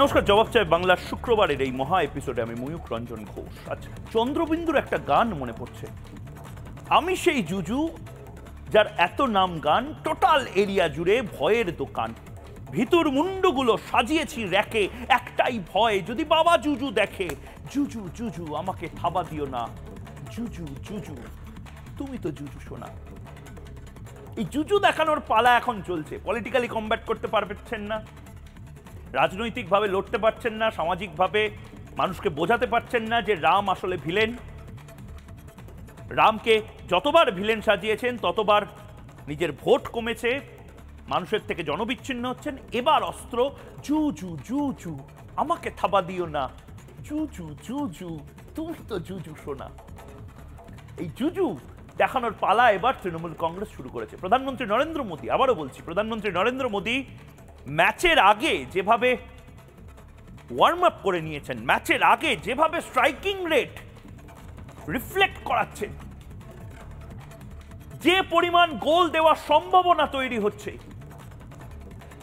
নমস্কার, জবাব চাই বাংলার শুক্রবারের এই মহা এপিসোডে আমি ময়ূক রঞ্জন ঘোষ। আজ চন্দ্রবিন্দুর একটা গান মনে পড়ছে, আমি সেই জুজু যার এত নাম গান, টোটাল এরিয়া জুড়ে ভয়ের দোকান, ভিতর মুন্ডগুলো সাজিয়েছি র্যাকে, একটাই ভয় যদি বাবা জুজু দেখে। জুজু জুজু আমাকে থাবা দিও না, জুজু জুজু তুমি তো জুজু শোনা। এই জুজু দেখানোর পালা এখন চলছে। পলিটিক্যালি কমব্যাট করতে পারছেন না, রাজনৈতিকভাবে লড়তে পারছেন না, সামাজিকভাবে মানুষকে বোঝাতে পারছেন না যে রাম আসলে ভিলেন। রামকে যতবার ভিলেন সাজিয়েছেন ততবার নিজের ভোট কমেছে, মানুষের থেকে জনবিচ্ছিন্ন হচ্ছেন। এবার অস্ত্র জুজু জুজু আমাকে থাবা দিও না, জুজু জুজু তুমি তো জুজু শোনা। এই জুজু দেখানোর পালা এবার তৃণমূল কংগ্রেস শুরু করেছে। প্রধানমন্ত্রী নরেন্দ্র মোদী, আবারও বলছি, প্রধানমন্ত্রী নরেন্দ্র মোদী ম্যাচের আগে যেভাবে ওয়ার্ম আপ করে নিয়েছেন, ম্যাচের আগে যেভাবে স্ট্রাইকিং রেট রিফ্লেক্ট করাচ্ছেন, যে পরিমাণ গোল দেওয়ার সম্ভাবনা তৈরি হচ্ছে,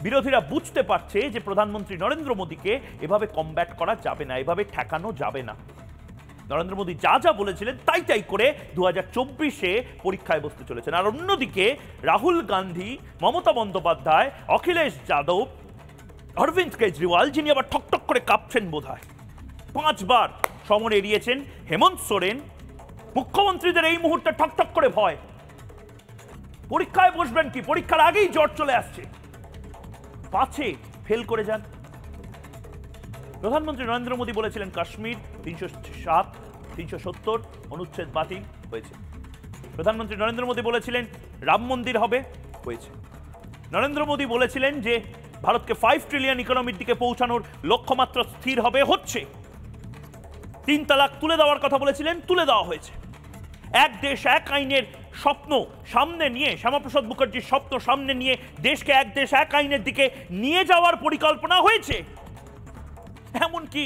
বিরোধীরা বুঝতে পারছে যে প্রধানমন্ত্রী নরেন্দ্র মোদীকে এভাবে কমব্যাট করা যাবে না, এভাবে ঠেকানো যাবে না। নরেন্দ্র মোদী যা যা বলেছিলেন তাই তাই করে 2024-এ পরীক্ষায় বসতে চলেছেন। আর অন্যদিকে রাহুল গান্ধী, মমতা বন্দ্যোপাধ্যায়, অখিলেশ যাদব, অরবিন্দ কেজরিওয়াল, যিনি আবার ঠকঠক করে কাঁপছেন বোধহয়, 5 বার সমর এড়িয়েছেন, হেমন্ত সোরেন, মুখ্যমন্ত্রীদের এই মুহূর্তে ঠকঠক করে ভয়। পরীক্ষায় বসবেন কি, পরীক্ষার আগেই জ্বর চলে আসছে, পাছে ফেল করে যান। প্রধানমন্ত্রী নরেন্দ্র মোদী বলেছিলেন কাশ্মীর 307, 370 অনুচ্ছেদ বাতিল হয়েছে। প্রধানমন্ত্রী নরেন্দ্র মোদী বলেছিলেন রাম মন্দির হবে, হয়েছে। নরেন্দ্র মোদী বলেছিলেন যে ভারতকে 5 ট্রিলিয়ন ইকোনমির দিকে পৌঁছানোর লক্ষ্যমাত্রা স্থির হবে, হচ্ছে। 3 তালাক তুলে দেওয়ার কথা বলেছিলেন, তুলে দেওয়া হয়েছে। এক দেশ এক আইনের স্বপ্ন সামনে নিয়ে, শ্যামাপ্রসাদ মুখার্জির স্বপ্ন সামনে নিয়ে দেশকে এক দেশ এক আইনের দিকে নিয়ে যাওয়ার পরিকল্পনা হয়েছে। এমনকি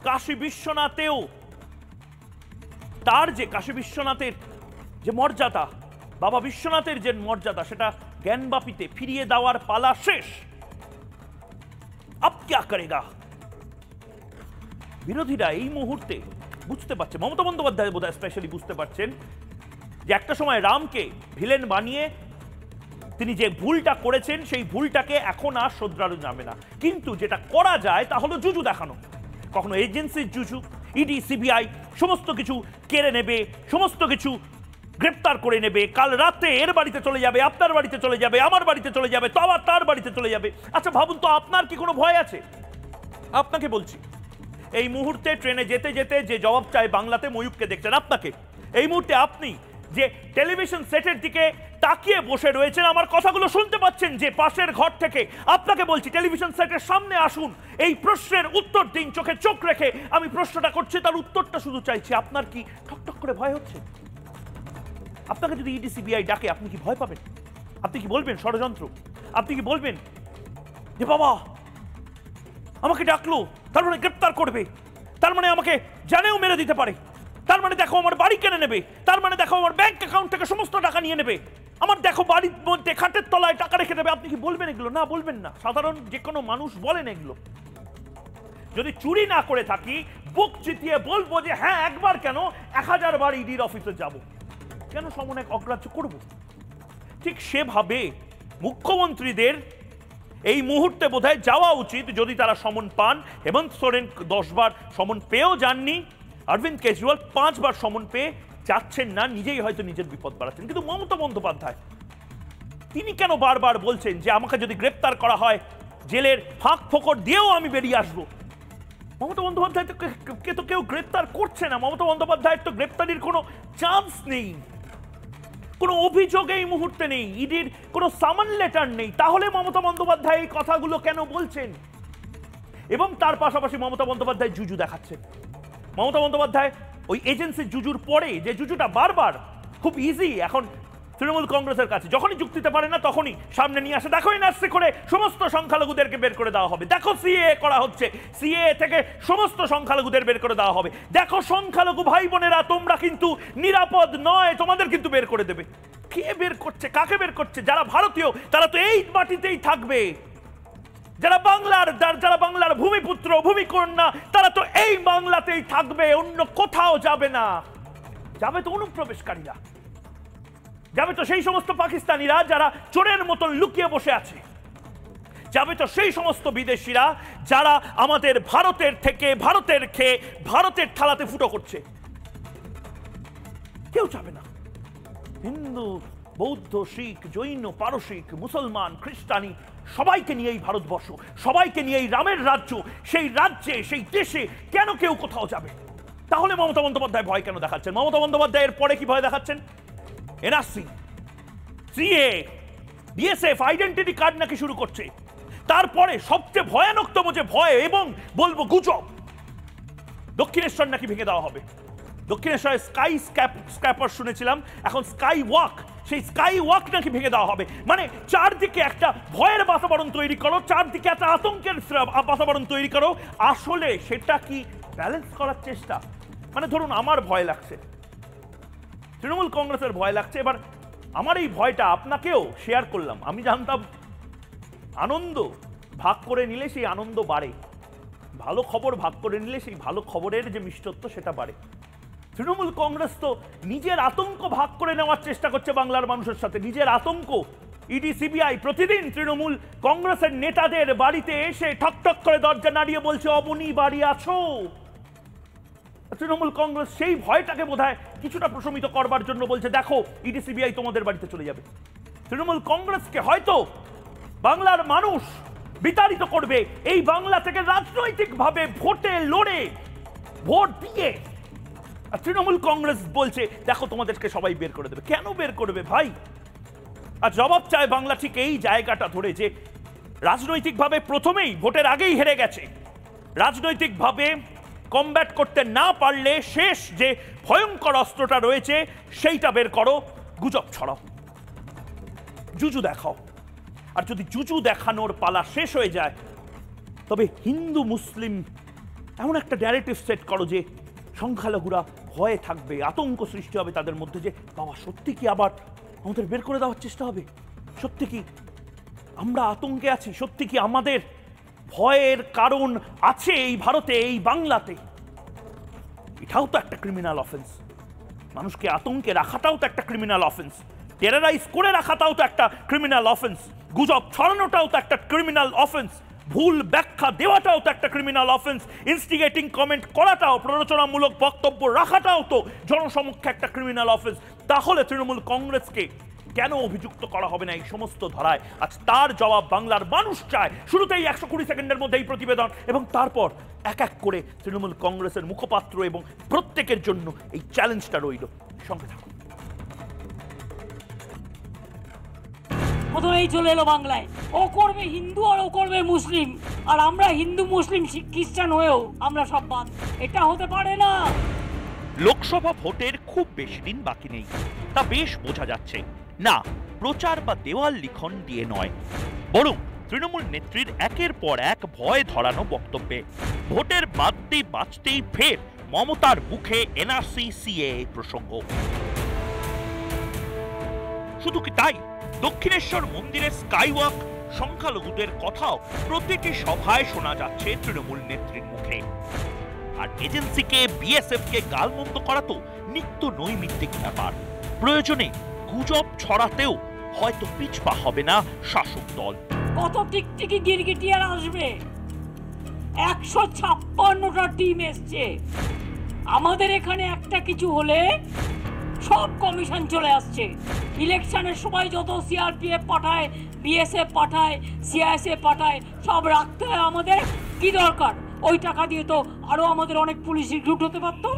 কাশী বিশ্বনাথেও তার যে কাশী বিশ্বনাথের যে মর্যাদা, বাবা বিশ্বনাথের যে মর্যাদা, সেটা জ্ঞানবাপীতে ফিরিয়ে দেওয়ার পালা শেষ। আপ ক্যা করেগা? বিরোধীরা এই মুহূর্তে বুঝতে পারছে, মমতা বন্দ্যোপাধ্যায় বোধহয় স্পেশালি বুঝতে পারছেন যে একটা সময় রামকে ভিলেন বানিয়ে তিনি যে ভুলটা করেছেন সেই ভুলটাকে এখন আর শোধরানো যাবে না। কিন্তু যেটা করা যায় তা হলো জুজু দেখানো। কখনো এজেন্সির জুজু, ইডি সিবিআই সমস্ত কিছু কেড়ে নেবে, সমস্ত কিছু গ্রেপ্তার করে নেবে, কাল রাতে এর বাড়িতে চলে যাবে, আপনার বাড়িতে চলে যাবে, আমার বাড়িতে চলে যাবে, তো আবার তার বাড়িতে চলে যাবে। আচ্ছা ভাবুন তো, আপনার কি কোনো ভয় আছে? আপনাকে বলছি, এই মুহূর্তে ট্রেনে যেতে যেতে যে জবাব চায় বাংলাতে ময়ূককে দেখছেন, আপনাকে এই মুহূর্তে আপনি যে টেলিভিশন সেটের দিকে তাকিয়ে বসে রয়েছেন, আমার কথাগুলো শুনতে পাচ্ছেন যে পাশের ঘর থেকে, আপনাকে বলছি টেলিভিশন সেটের সামনে আসুন, এই প্রশ্নের উত্তর দিন, চোখে চোখ রেখে আমি প্রশ্নটা করছি, তার উত্তরটা শুধু চাইছি। আপনার কি ঠকঠক করে ভয় হচ্ছে? আপনাকে যদি ইডি সিবিআই ডাকে আপনি কি ভয় পাবেন? আপনি কি বলবেন ষড়যন্ত্র? আপনি কি বলবেন যে বাবা আমাকে ডাকলো, তার মানে গ্রেপ্তার করবে, তার মানে আমাকে জানেও মেরে দিতে পারে, তার মানে দেখো আমার বাড়ি কেড়ে নেবে, তার মানে দেখো আমার ব্যাংক অ্যাকাউন্ট থেকে সমস্ত টাকা নিয়ে নেবে, আমার দেখো বাড়ির মধ্যে খাটের তলায় টাকা রেখে দেবে? আপনি কি বলবেন এগুলো? না, বলবেন না। সাধারণ যে কোনো মানুষ বলেন এগুলো। যদি চুরি না করে থাকি বুক চিতিয়ে বলবো যে হ্যাঁ, একবার কেন 1000 বার ইডির অফিসে যাব, কেন সমন এক অগ্রাহ্য করব? ঠিক সেভাবে মুখ্যমন্ত্রীদের এই মুহূর্তে বোধহয় যাওয়া উচিত, যদি তারা সমন পান। হেমন্ত সোরেন 10 বার সমন পেয়েও যাননি, অরবিন্দ কেজরিওয়াল 5 বার সমন পেয়ে যাচ্ছেন না, নিজেই হয়তো নিজের বিপদ বাড়াচ্ছেন। কিন্তু মমতা বন্দ্যোপাধ্যায় তিনি কেন বারবার বলছেন যে আমাকে যদি গ্রেপ্তার করা হয় জেলের ফাঁক ফোকর দিয়েও আমি বেরিয়ে আসবো? মমতা বন্দ্যোপাধ্যায় তো কেউ গ্রেপ্তার করছে না। মমতা বন্দ্যোপাধ্যায়ের তো গ্রেপ্তারির কোনো চান্স নেই, কোনো অভিযোগ এই মুহূর্তে নেই, ইডির কোনো সামন লেটার নেই। তাহলে মমতা বন্দ্যোপাধ্যায় এই কথাগুলো কেন বলছেন? এবং তার পাশাপাশি মমতা বন্দ্যোপাধ্যায় জুজু দেখাচ্ছেন। মমতা বন্দ্যোপাধ্যায় ওই এজেন্সির জুজুর পরে যে জুজুটা বারবার খুব ইজি এখন তৃণমূল কংগ্রেসের কাছে, যখনই যুক্তিতে পারে না তখনই সামনে নিয়ে আসে, দেখো এনআরসি করে সমস্ত সংখ্যালঘুদেরকে বের করে দেওয়া হবে, দেখো সিএ করা হচ্ছে, সিএ থেকে সমস্ত সংখ্যালঘুদের বের করে দেওয়া হবে, দেখো সংখ্যালঘু ভাই বোনেরা তোমরা কিন্তু নিরাপদ নয়, তোমাদের কিন্তু বের করে দেবে। কে বের করছে, কাকে বের করছে? যারা ভারতীয় তারা তো এই মাটিতেই থাকবে, যারা বাংলার ভূমিপুত্র ভূমিকন্যা তারা তো এই বাংলাতেই থাকবে, অন্য কোথাও যাবে না। যাবে তো অনুপ্রবেশকারীরা, যাবে তো সেই সমস্ত পাকিস্তানিরা যারা চোরের মতন লুকিয়ে বসে আছে, যাবে তো সেই সমস্ত বিদেশিরা যারা আমাদের ভারতের থেকে ভারতের খেয়ে ভারতের থালাতে ফুটো করছে। কেউ যাবে না। হিন্দু, বৌদ্ধ, শিখ, জৈন, পারসিক, মুসলমান, খ্রিস্টানি সবাইকে নিয়ে এই ভারতবর্ষ, সবাইকে নিয়ে এই রামের রাজ্য, সেই রাজ্যে সেই দেশে কেন কেউ কোথাও যাবে? তাহলে মমতা বন্দ্যোপাধ্যায় ভয় কেন দেখাচ্ছেন? মমতা বন্দ্যোপাধ্যায়ের পরে কি ভয় দেখাচ্ছেন? NRC, CA, BSF identity card নাকি শুরু করছে। তারপরে সবচেয়ে ভয়ানকতম যে ভয় এবং বলবো গুজব, দক্ষিণেশ্বর নাকি ভেঙে দেওয়া হবে। দক্ষিণেশ্বরে স্কাই স্ক্র্যাপার শুনেছিলাম, এখন স্কাই ওয়াক, সেই স্কাই ওয়াক নাকি ভেঙে দেওয়া হবে। মানে চারদিকে একটা ভয়ের বাতাবরণ তৈরি করো, চারদিকে একটা আতঙ্কের বাতাবরণ তৈরি করো। আসলে সেটা কি ব্যালেন্স করার চেষ্টা? মানে ধরুন আমার ভয় লাগছে, তৃণমূল কংগ্রেসের ভয় লাগছে, এবার আমার এই ভয়টা আপনাকেও শেয়ার করলাম। আমি জানতাম আনন্দ ভাগ করে নিলে সেই আনন্দ বাড়ে, ভালো খবর ভাগ করে নিলে সেই ভালো খবরের যে মিষ্টত্ব সেটা বাড়ে। তৃণমূল কংগ্রেস তো নিজের আতঙ্ক ভাগ করে নেওয়ার চেষ্টা করছে বাংলার মানুষের সাথে, নিজের আতঙ্ক। ইডি সিবিআই প্রতিদিন তৃণমূল কংগ্রেসের নেতাদের বাড়িতে এসে ঠকঠক করে দরজা নাড়িয়ে বলছে অবনী বাড়ি আছো। তৃণমূল কংগ্রেস সেই ভয়টাকে বোধহয় কিছুটা প্রশমিত করবার জন্য বলছে দেখো ইডি সিবিআই তোমাদের বাড়িতে চলে যাবে। তৃণমূল কংগ্রেসকে হয়তো বাংলার মানুষ বিতাড়িত করবে এই বাংলা থেকে রাজনৈতিকভাবে ভোটে লড়ে, ভোট দিয়ে। আর তৃণমূল কংগ্রেস বলছে দেখো তোমাদেরকে সবাই বের করে দেবে। কেন বের করবে ভাই? আর জবাব চায় বাংলা ঠিক এই জায়গাটা ধরে যে রাজনৈতিকভাবে প্রথমেই ভোটের আগেই হেরে গেছে, রাজনৈতিকভাবে কমব্যাট করতে না পারলে শেষ যে ভয়ঙ্কর অস্ত্রটা রয়েছে সেইটা বের করো, গুজব ছড়াও, জুজু দেখাও। আর যদি জুজু দেখানোর পালা শেষ হয়ে যায় তবে হিন্দু মুসলিম এমন একটা ন্যারেটিভ সেট করো যে সংখ্যালঘুরা ভয়ে থাকবে, আতঙ্ক সৃষ্টি হবে তাদের মধ্যে যে বাবা সত্যি কি আবার আমাদের বের করে দেওয়ার চেষ্টা হবে, সত্যি কি আমরা আতঙ্কে আছি, সত্যি কি আমাদের ভয়ের কারণ আছে এই ভারতে, এই বাংলাতে। এটাও তো একটা ক্রিমিনাল অফেন্স, মানুষকে আতঙ্কে রাখাটাও তো একটা ক্রিমিনাল অফেন্স, টেরারাইজ করে রাখাটাও তো একটা ক্রিমিনাল অফেন্স, গুজব ছড়ানোটাও তো একটা ক্রিমিনাল অফেন্স, ভুল ব্যাখ্যা দেওয়াটাও তো একটা ক্রিমিনাল অফেন্স, ইনস্টিগেটিং কমেন্ট করাটাও, প্ররোচনামূলক বক্তব্য রাখাটাও তো জনসমক্ষে একটা ক্রিমিনাল অফেন্স। তাহলে তৃণমূল কংগ্রেসকে কেন অভিযুক্ত করা হবে না এই সমস্ত ধারায়? আজ তার জবাব বাংলার মানুষ চায়। শুরুতেই 120 সেকেন্ডের মধ্যে এই প্রতিবেদন এবং তারপর এক এক করে তৃণমূল কংগ্রেসের মুখপাত্র এবং প্রত্যেকের জন্য এই চ্যালেঞ্জটা রইল। সঙ্গে থাকুন। প্রথমেই চলে এলো বাংলায়, ও করবে হিন্দু আর ও করবে মুসলিম, আর আমরা হিন্দু মুসলিম খ্রিস্টান হয়েও আমরা সব বাদ। এটা হতে পারে না। লোকসভা ভোটের খুব বেশি দিন বাকি নেই, তা বেশ বোঝা যাচ্ছে। না, প্রচার বা দেওয়াল লিখন দিয়ে নয়, বরং তৃণমূল নেত্রীর একের পর এক ভয় ধরানো বক্তব্যে। ভোটের বাঁচতেই ফের মমতার মুখে এনআরসি সিএ প্রসঙ্গ। শুধু কি তাই, দক্ষিণেশ্বর মন্দিরের স্কাইওয়াক, সংখ্যালঘুদের কথাও প্রতিটি সভায় শোনা যাচ্ছে তৃণমূল নেত্রীর মুখে। আর এজেন্সিকে, বিএসএফকে গালমন্দ করা তো নিত্য নৈমিত্তিক ব্যাপার। প্রয়োজনে গুজব ছড়াতেও হয়তো পিছপা হবে না শাসক দল। কত টিকটিকি গিরগিটিয়ার আসবে, 156টা টিম এসছে। আমাদের এখানে একটা কিছু হলে সব কমিশন চলে আসছে। ইলেকশনের সময় যত সিআরপিএফ পাঠায়, বিএসএফ পাঠায়, সিআইএসএফ পাঠায়, সব রাখতে হয় আমাদের। কি দরকার? ওই টাকা দিয়ে তো আরো আমাদের অনেক পুলিশ রিক্রুট হতে পারতো।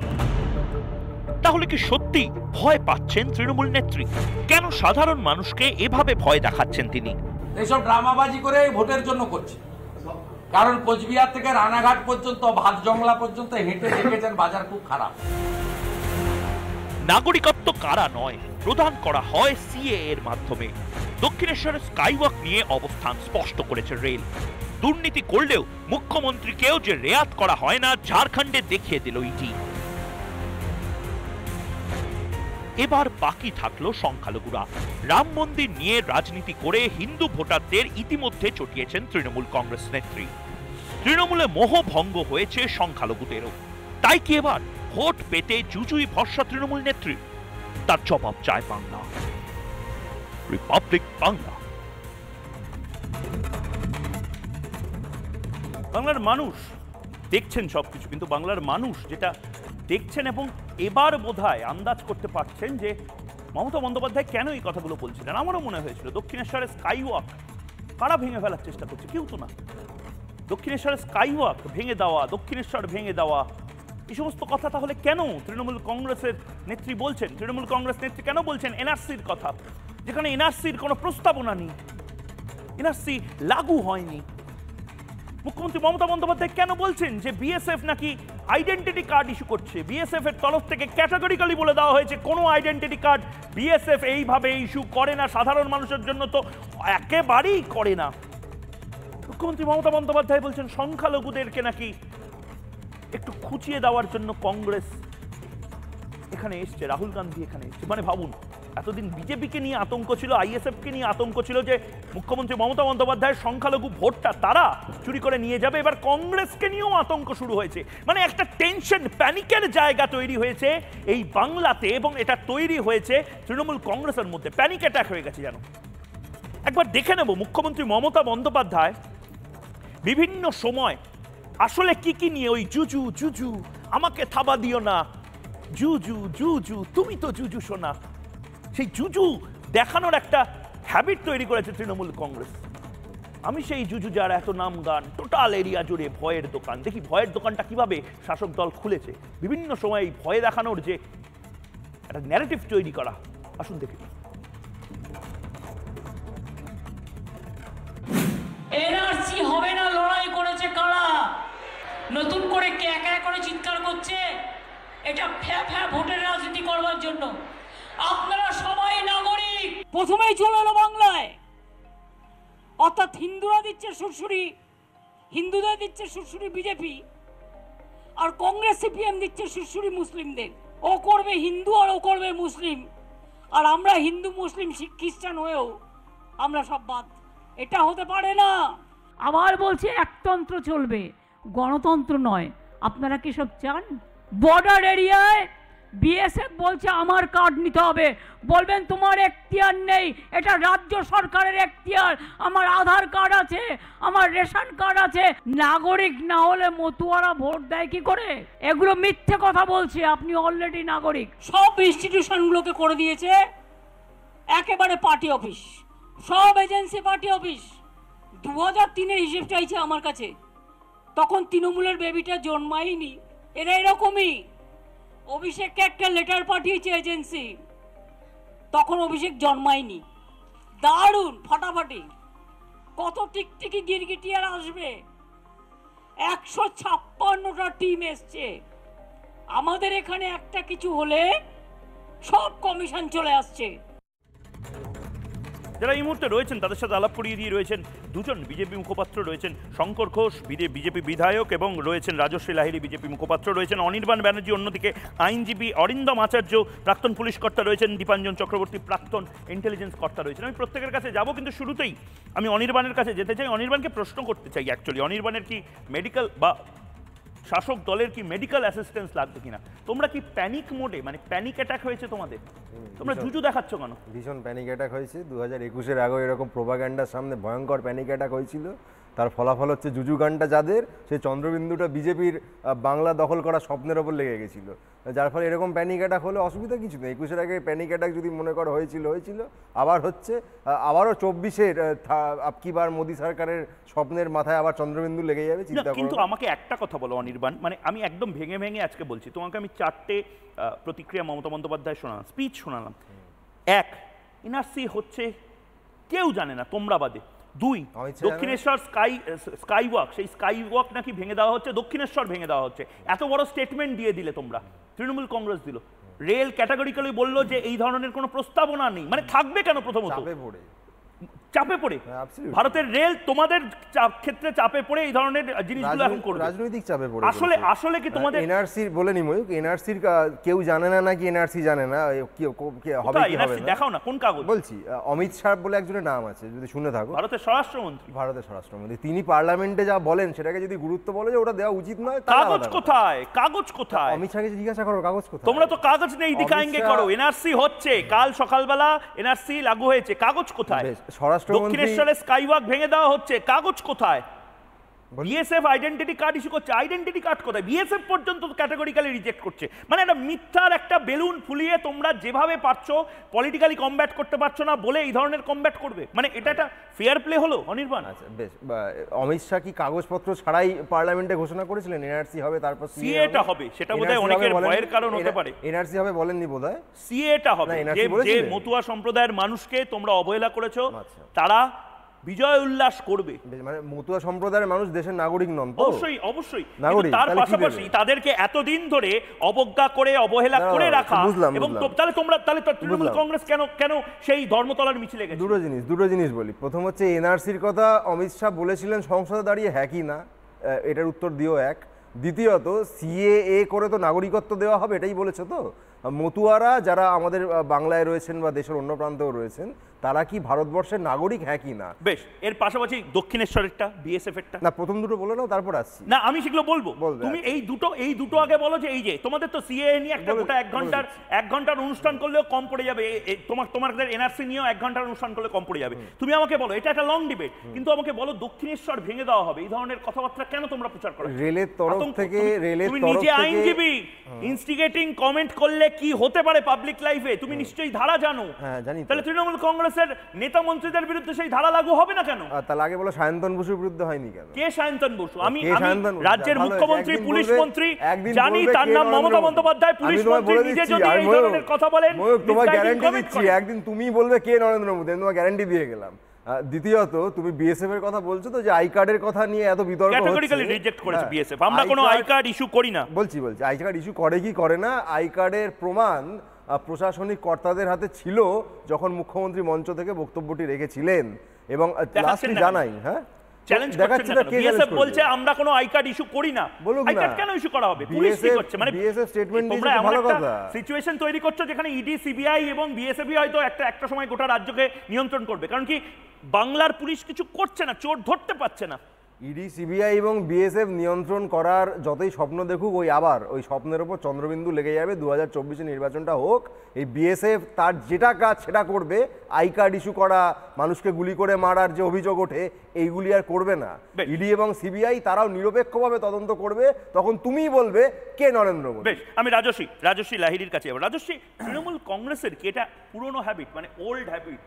তাহলে কি সত্যি ভয় পাচ্ছেন তৃণমূল নেত্রী? কেন সাধারণ মানুষকে এভাবে ভয় দেখাচ্ছেন তিনি? এইসব ড্রামাবাজি করে ভোটের জন্য করছে। কারণ কোচবিহার থেকে রানাঘাট পর্যন্ত, ভাত জংলা পর্যন্ত হেঁটে দেখেছেন বাজার খুব খারাপ। নাগরিকত্ব কারা নয়, প্রদান করা হয় সিএএ এর মাধ্যমে। দক্ষিণেশ্বরের স্কাইওয়াক নিয়ে অবস্থান স্পষ্ট করেছে রেল। দুর্নীতি করলেও মুখ্যমন্ত্রীকেও যে রেয়াত করা হয় না, ঝাড়খণ্ডে দেখিয়ে দিল ইডি। এবার বাকি থাকলো সংখ্যালঘুরা। রাম মন্দির নিয়ে রাজনীতি করে হিন্দু ভোটারদের ইতিমধ্যে চটিয়েছেন তৃণমূল কংগ্রেস নেত্রী। তৃণমূলে মোহভঙ্গ হয়েছে সংখ্যালঘুদেরও। তাই কি এবার ভোট পেতে জুজুই ভরসা তৃণমূল নেত্রী? তার জবাব চায় বাংলা। রিপাবলিক বাংলা। বাংলার মানুষ দেখছেন সবকিছু, কিন্তু বাংলার মানুষ যেটা দেখছেন এবং এবার বোধহয় আন্দাজ করতে পারছেন যে মমতা বন্দ্যোপাধ্যায় কেন এই কথাগুলো বলছিলেন। আমারও মনে হয়েছিল দক্ষিণেশ্বরের স্কাইওয়াক কারা ভেঙে ফেলার চেষ্টা করছে, কেউ তো না। দক্ষিণেশ্বরের স্কাইওয়াক ভেঙে দেওয়া, দক্ষিণেশ্বর ভেঙে দেওয়া, এই সমস্ত কথা তাহলে কেন তৃণমূল কংগ্রেসের নেত্রী বলছেন? তৃণমূল কংগ্রেস নেত্রী কেন বলছেন এনআরসির কথা, যেখানে এনআরসির কোনো প্রস্তাবনা নেই, এনআরসি লাগু হয়নি? মুখ্যমন্ত্রী মমতা বন্দ্যোপাধ্যায় কেন বলছেন যে বিএসএফ নাকি আইডেন্টিটি কার্ড ইস্যু করছে? বিএসএফ এর তরফ থেকে ক্যাটাগরিক্যালি বলে দেওয়া হয়েছে কোনো আইডেন্টিটি কার্ড বিএসএফ এইভাবে ইস্যু করে না, সাধারণ মানুষের জন্য তো একেবারেই করে না। মুখ্যমন্ত্রী মমতা বন্দ্যোপাধ্যায় বলছেন সংখ্যালঘুদেরকে নাকি একটু খুঁচিয়ে দেওয়ার জন্য কংগ্রেস এখানে এসছে, রাহুল গান্ধী এখানে এসছে। মানে ভাবুন, এতদিন বিজেপিকে নিয়ে আতঙ্ক ছিল, আইএসএফকে নিয়ে আতঙ্ক ছিল যে মুখ্যমন্ত্রী মমতা বন্দ্যোপাধ্যায়ের সংখ্যালঘু ভোটটা তারা চুরি করে নিয়ে যাবে। এবার কংগ্রেসকে নিয়েও আতঙ্ক শুরু হয়েছে। মানে একটা টেনশন, প্যানিকের জায়গা তৈরি হয়েছে এই বাংলাতে, এবং এটা তৈরি হয়েছে তৃণমূল কংগ্রেসের মধ্যে। প্যানিক অ্যাটাক হয়ে গেছে যেন। একবার দেখে নেব মুখ্যমন্ত্রী মমতা বন্দ্যোপাধ্যায় বিভিন্ন সময় আসলে কি কি নিয়ে ওই জুজু জুজু, আমাকে থাবা দিও না, জুজু জুজু, তুমি তো জুজু শোনা, সেই জুজু দেখানোর একটা হ্যাবিট তৈরি করেছে তৃণমূল কংগ্রেস। আমি সেই জুজু যার এত নাম গান, টোটাল এরিয়া জুড়ে ভয়ের দোকান। দেখি ভয়ের দোকানটা কিভাবে শাসক দল খুলেছে। বিভিন্ন সময় এই ভয় দেখানোর যে একটা ন্যারেটিভ তৈরি করা, আসুন দেখি। এনআরসি হবে না লড়াই করেছে কারা? নতুন করে কে একা করে চিৎকার করছে? এটা ফ্যা ফ্যা ভোটের রাজনীতি করবার জন্য। আপনারা সবাই নাগরিক। প্রথমেই চলে এলো বাংলায়, অর্থাৎ হিন্দুরা দিচ্ছে সুরসুরি, হিন্দুদের দিচ্ছে সুরসুরি বিজেপি, আর কংগ্রেস সিপিএম দিচ্ছে সুরসুরি মুসলিমদের। ও করবে হিন্দু আর ও করবে মুসলিম, আর আমরা হিন্দু মুসলিম শিখ খ্রিস্টান হয়েও আমরা সব বাদ। এটা হতে পারে না। আবার বলছে একতন্ত্র চলবে, গণতন্ত্র নয়। আপনারা কি সব চান? বর্ডার এরিয়ায় বিএসএফ বলছে আমার কার্ড নিতে হবে, বলবেন তোমার এখতিয়ার নেই, এটা রাজ্য সরকারের এখতিয়ার। আমার আধার কার্ড আছে, আমার রেশন কার্ড আছে, নাগরিক না হলে মতুয়ারা ভোট দেয় কি করে? এগুলো মিথ্যে কথা বলছে। আপনি অলরেডি নাগরিক। সব ইনস্টিটিউশনগুলোকে করে দিয়েছে একেবারে পার্টি অফিস, সব এজেন্সি পার্টি অফিস। 2003-এর হিসেব চাইছে আমার কাছে, তখন তৃণমূলের বেবিটা জন্মায়নি। এরা এরকমই। অভিষেককে একটা লেটার পাঠিয়েছে এজেন্সি, তখন অভিষেক জন্মায়নি। দারুণ ফাটাফাটি। কত টিকটিকি গিরগিটিয়ার আসবে? 156টা টিম এসছে। আমাদের এখানে একটা কিছু হলে সব কমিশন চলে আসছে। যারা এই মুহূর্তে রয়েছেন তাদের সাথে আলাপ করিয়ে দিয়ে রয়েছেন দুজন বিজেপি মুখপাত্র, রয়েছেন শঙ্কর ঘোষ বিজেপি বিধায়ক, এবং রয়েছেন রাজশ্রী লাহিড়ী বিজেপি মুখপাত্র, রয়েছেন অনির্বাণ ব্যানার্জি অন্যদিকে আইনজীবী, অরিন্দম আচার্য প্রাক্তন পুলিশ কর্তা রয়েছেন, দীপাঞ্জন চক্রবর্তী প্রাক্তন ইন্টেলিজেন্স কর্তা রয়েছেন। আমি প্রত্যেকের কাছে যাব, কিন্তু শুরুতেই আমি অনির্বাণের কাছে যেতে চাই। অনির্বাণকে প্রশ্ন করতে চাই অ্যাকচুয়ালি, অনির্বাণের কি মেডিকেল বা শাসক দলের কি মেডিকেল অ্যাসিস্ট্যান্স লাগবে কিনা? তোমরা কি প্যানিক মোডে, মানে প্যানিক অ্যাটাক হয়েছে তোমাদের? তোমরা জুজু দেখাচ্ছ কেন? ভীষণ প্যানিক অ্যাটাক হয়েছে। 2021-এর আগে এরকম প্রোপাগ্যান্ডার সামনে ভয়ঙ্কর প্যানিক অ্যাটাক হয়েছিল। তার ফলাফল হচ্ছে জুজু গানটা যাদের, সেই চন্দ্রবিন্দুটা বিজেপির বাংলা দখল করা স্বপ্নের ওপর লেগে গেছিলো, যার ফলে এরকম প্যানিক অ্যাটাক হলে অসুবিধা কিছু নেই। 21-এর আগে প্যানিক অ্যাটাক যদি মনে করো হয়েছিল, আবার হচ্ছে, আবারও 24-এর আপকি বার মোদী সরকারের স্বপ্নের মাথায় আবার চন্দ্রবিন্দু লেগে যাবে, চিন্তা করো। কিন্তু আমাকে একটা কথা বলো অনির্বাণ, মানে আমি একদম ভেঙে ভেঙে আজকে বলছি তোমাকে, আমি 4টে প্রতিক্রিয়া মমতা বন্দ্যোপাধ্যায় শোনালাম, স্পিচ শোনালাম। 1, এনআরসি হচ্ছে কেউ জানে না তোমরা বাদে। 2, দক্ষিণেশ্বর স্কাই ওয়াক, সেই স্কাই ওয়াক নাকি ভেঙে দেওয়া হচ্ছে, দক্ষিণেশ্বর ভেঙে দেওয়া হচ্ছে। এত বড় স্টেটমেন্ট দিয়ে দিলে তোমরা, তৃণমূল কংগ্রেস দিল। রেল ক্যাটাগরিক্যালি বললো যে এই ধরনের কোনো প্রস্তাবনা নেই, মানে থাকবে কেন? প্রথমত চাপে পড়ে ভারতের রেল তোমাদের ক্ষেত্রে চাপে পড়ে এই ধরনের জিনিসগুলো এখন করবে, রাজনৈতিক চাপে পড়ে। আসলে কি তোমাদের এনআরসি বলেনি ময়ূক, এনআরসির কেউ জানে না নাকি এনআরসি জানে না হবে কি হবে না, দেখাও না কোন কাগজ বলছি। অমিত শাহ বলে একজনের নাম আছে, যদি শুনে থাকো, ভারতের স্বরাষ্ট্রমন্ত্রী, তিনি পার্লামেন্টে যা বলেন সেটাকে যদি গুরুত্ব বলে যে ওটা দেওয়া উচিত নয়, কাগজ কোথায়? কাগজ কোথায়? অমিত শাহকে জিজ্ঞাসা করো কাগজ কোথায়। তোমরা তো কাগজ নেই দিখাएंगे করো। এনআরসি হচ্ছে, কাল সকালবেলা এনআরসি লাগু হয়েছে, কাগজ কোথায়? দক্ষিণেশ্বরে স্কাইওয়াক ভেঙে দেওয়া হচ্ছে, কাগজ কোথায়? বিএসএফ আইডেন্টিটি কার্ড ইস্যু করছে, আইডেন্টিটি কার্ড কোথায়? বিএসএফ পর্যন্ত ক্যাটাগরিক্যালি রিজেক্ট করছে। মানে একটা মিথ্যার একটা বেলুন ফুলিয়ে তোমরা যেভাবে পারছো পলিটিক্যালি কমব্যাট করতে পারছো না বলে এই ধরনের কমব্যাট করবে, মানে এটা একটা ফেয়ার প্লে হলো অনির্বাণ? আচ্ছা বেশ, অমিত শাহ কি কাগজপত্র ছাড়াই পার্লামেন্টে ঘোষণা করেছিলেন এনআরসি হবে, তারপর সিএটা হবে? সেটা বোধহয় অনেকের ভয়ের কারণ হতে পারে। এনআরসি হবে বলেননি বোধহয়, সিএটা হবে। যে মতুয়া সম্প্রদায়ের মানুষকে তোমরা অবহেলা করেছো তারা বিজয় উল্লাস করবে। মানে মতুয়া সম্প্রদায়ের মানুষ দেশের নাগরিক নন তো? অবশ্যই। তার পাশাপাশি তাদেরকে এতদিন ধরে অবজ্ঞা করে অবহেলা করে রাখা, এবং তাহলে তৃণমূল কংগ্রেস কেন সেই ধর্মতলার মিছিলে গেছে? দুটো জিনিস বলি। প্রথম হচ্ছে এনআরসির কথা অমিত শাহ বলেছিলেন সংসদে দাঁড়িয়ে, হ্যাঁ কি না, এটার উত্তর দিও এক। দ্বিতীয়ত সিএএ করে তো নাগরিকত্ব দেওয়া হবে, এটাই বলেছে তো? মতুয়ারা যারা আমাদের বাংলায় রয়েছেন বা দেশের অন্য প্রান্তেও রয়েছেন, তারা কি ভারতবর্ষের নাগরিক, হ্যাঁ কি না? বেশ, এর পাশাপাশি দক্ষিণেশ্বরেরটা, বিএসএফ এরটা না, প্রথম দুটো বলে নাও, তারপর আসছি। না, আমি সেগুলো বলবো। তুমি এই দুটো আগে বলো যে এই যে তোমাদের তো সিএএ নিয়ে একটা গোটা 1 ঘন্টার অনুষ্ঠান করলেও কম পড়ে যাবে, তোমাদের এনআরসি নিয়েও 1 ঘন্টার অনুষ্ঠান করলে কম পড়ে যাবে। তুমি আমাকে বলো, এটা একটা লং ডিবেট, কিন্তু আমাকে বলো দক্ষিণেশ্বর ভেঙে দেওয়া হবে, এই ধরনের কথাবার্তা কেন তোমরা প্রচার করো? রেলের তরফ থেকে, তুমি নিজে আইনজীবী, ইনস্টিগেটিং কমেন্ট করলে কি হতে পারে পাবলিক লাইফে তুমি নিশ্চয়ই ধারা জানো। হ্যাঁ জানি। তাহলে তৃণমূল কংগ্রেসের নেতা মন্ত্রীদের বিরুদ্ধে সেই ধারা লাগু হবে না কেন? তাহলে আগে বলো সায়ন্তন বসুর বিরুদ্ধে হয়নি কেন? কে সায়ন্তন বসু? আমি রাজ্যের মুখ্যমন্ত্রী, পুলিশ মন্ত্রী, জানি তার নাম মমতা বন্দ্যোপাধ্যায়। পুলিশ মন্ত্রী নিজে যদি এই ধরনের কথা বলেন, তোমার গ্যারান্টি দিচ্ছি, একদিন তুমি বলবে কে নরেন্দ্র মোদী, তোমার গ্যারান্টি দিয়ে গেলাম। দ্বিতীয়ত, তুমি বিএসএফ এর কথা বলছো তো, যে আই কার্ডের কথা নিয়ে এত বিতর্ক হচ্ছে, ক্যাটাগরিক্যালি রিজেক্ট করেছে বিএসএফ। আমরা কোনো আই কার্ড ইস্যু করি না। বলছি আই কার্ড ইস্যু করে কি করে না, আই কার্ডের প্রমাণ প্রশাসনিক কর্তাদের হাতে ছিল যখন মুখ্যমন্ত্রী মঞ্চ থেকে বক্তব্যটি রেখেছিলেন, এবং লাস্টে জানাই, হ্যাঁ চ্যালেঞ্জ করছে না, বিএসএফ বলছে আমরা কোনো আই কার্ড ইস্যু করি না। আই কার্ড কেন ইস্যু করা হবে? পুলিশ কি করছে? মানে বিএসএফ স্টেটমেন্ট তোমরা এমন একটা সিচুয়েশন তৈরি করছো যেখানে ইডি, সিবিআই এবং বিএসএফই হয়তো একটা সময় গোটা রাজ্যকে নিয়ন্ত্রণ করবে, কারণ কি বাংলার পুলিশ কিছু করছে না, চোর ধরতে পারছে না। ইডি, সিবিআই এবং বিএসএফ নিয়ন্ত্রণ করার যতই স্বপ্ন দেখুক, আবার ওই স্বপ্নের ওপর চন্দ্রবিন্দু লেগে যাবে। 2024 নির্বাচনটা হোক, এই বিএসএফ তার যেটা কাজ সেটা করবে। আই কার্ড ইস্যু করা, মানুষকে গুলি করে মারার যে অভিযোগ ওঠে, এইগুলি আর করবে না। ইডি এবং সিবিআই তারাও নিরপেক্ষভাবে তদন্ত করবে, তখন তুমিই বলবে কে নরেন্দ্র মোদী। বেশ, আমি রাজস্বী লাহিড়ির কাছে যাবো। রাজস্বী, তৃণমূল কংগ্রেসের কি এটা পুরনো হ্যাবিট, মানে ওল্ড হ্যাবিট,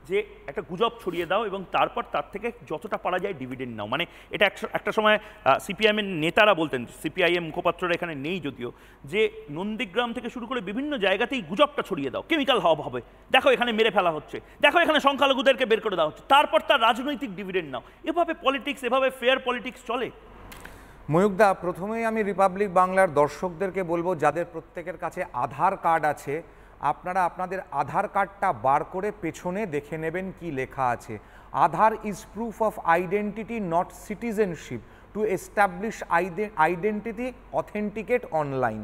যে একটা গুজব ছড়িয়ে দাও এবং তারপর তার থেকে যতটা পারা যায় ডিভিডেন্ড নাও? মানে এটা একটা সময় সিপিআইএমের নেতারা বলতেন, সিপিআইএম মুখপাত্ররা এখানে নেই যদিও, যে নন্দীগ্রাম থেকে শুরু করে বিভিন্ন জায়গাতেই গুজবটা ছড়িয়ে দাও, কেমিক্যাল হব হবে, দেখো এখানে মেরে ফেলা হচ্ছে, দেখো এখানে সংখ্যালঘুদেরকে বের করে দেওয়া হচ্ছে, তারপর তার রাজনৈতিক ডিভিডেন্ড নাও। এভাবে পলিটিক্স, এভাবে ফেয়ার পলিটিক্স চলে? ময়ূকদা, প্রথমেই আমি রিপাবলিক বাংলার দর্শকদেরকে বলবো, যাদের প্রত্যেকের কাছে আধার কার্ড আছে, আপনারা আপনাদের আধার কার্ডটা বার করে পেছনে দেখে নেবেন কি লেখা আছে। Aadhaar is proof of identity, not citizenship. To establish identity, authenticate online.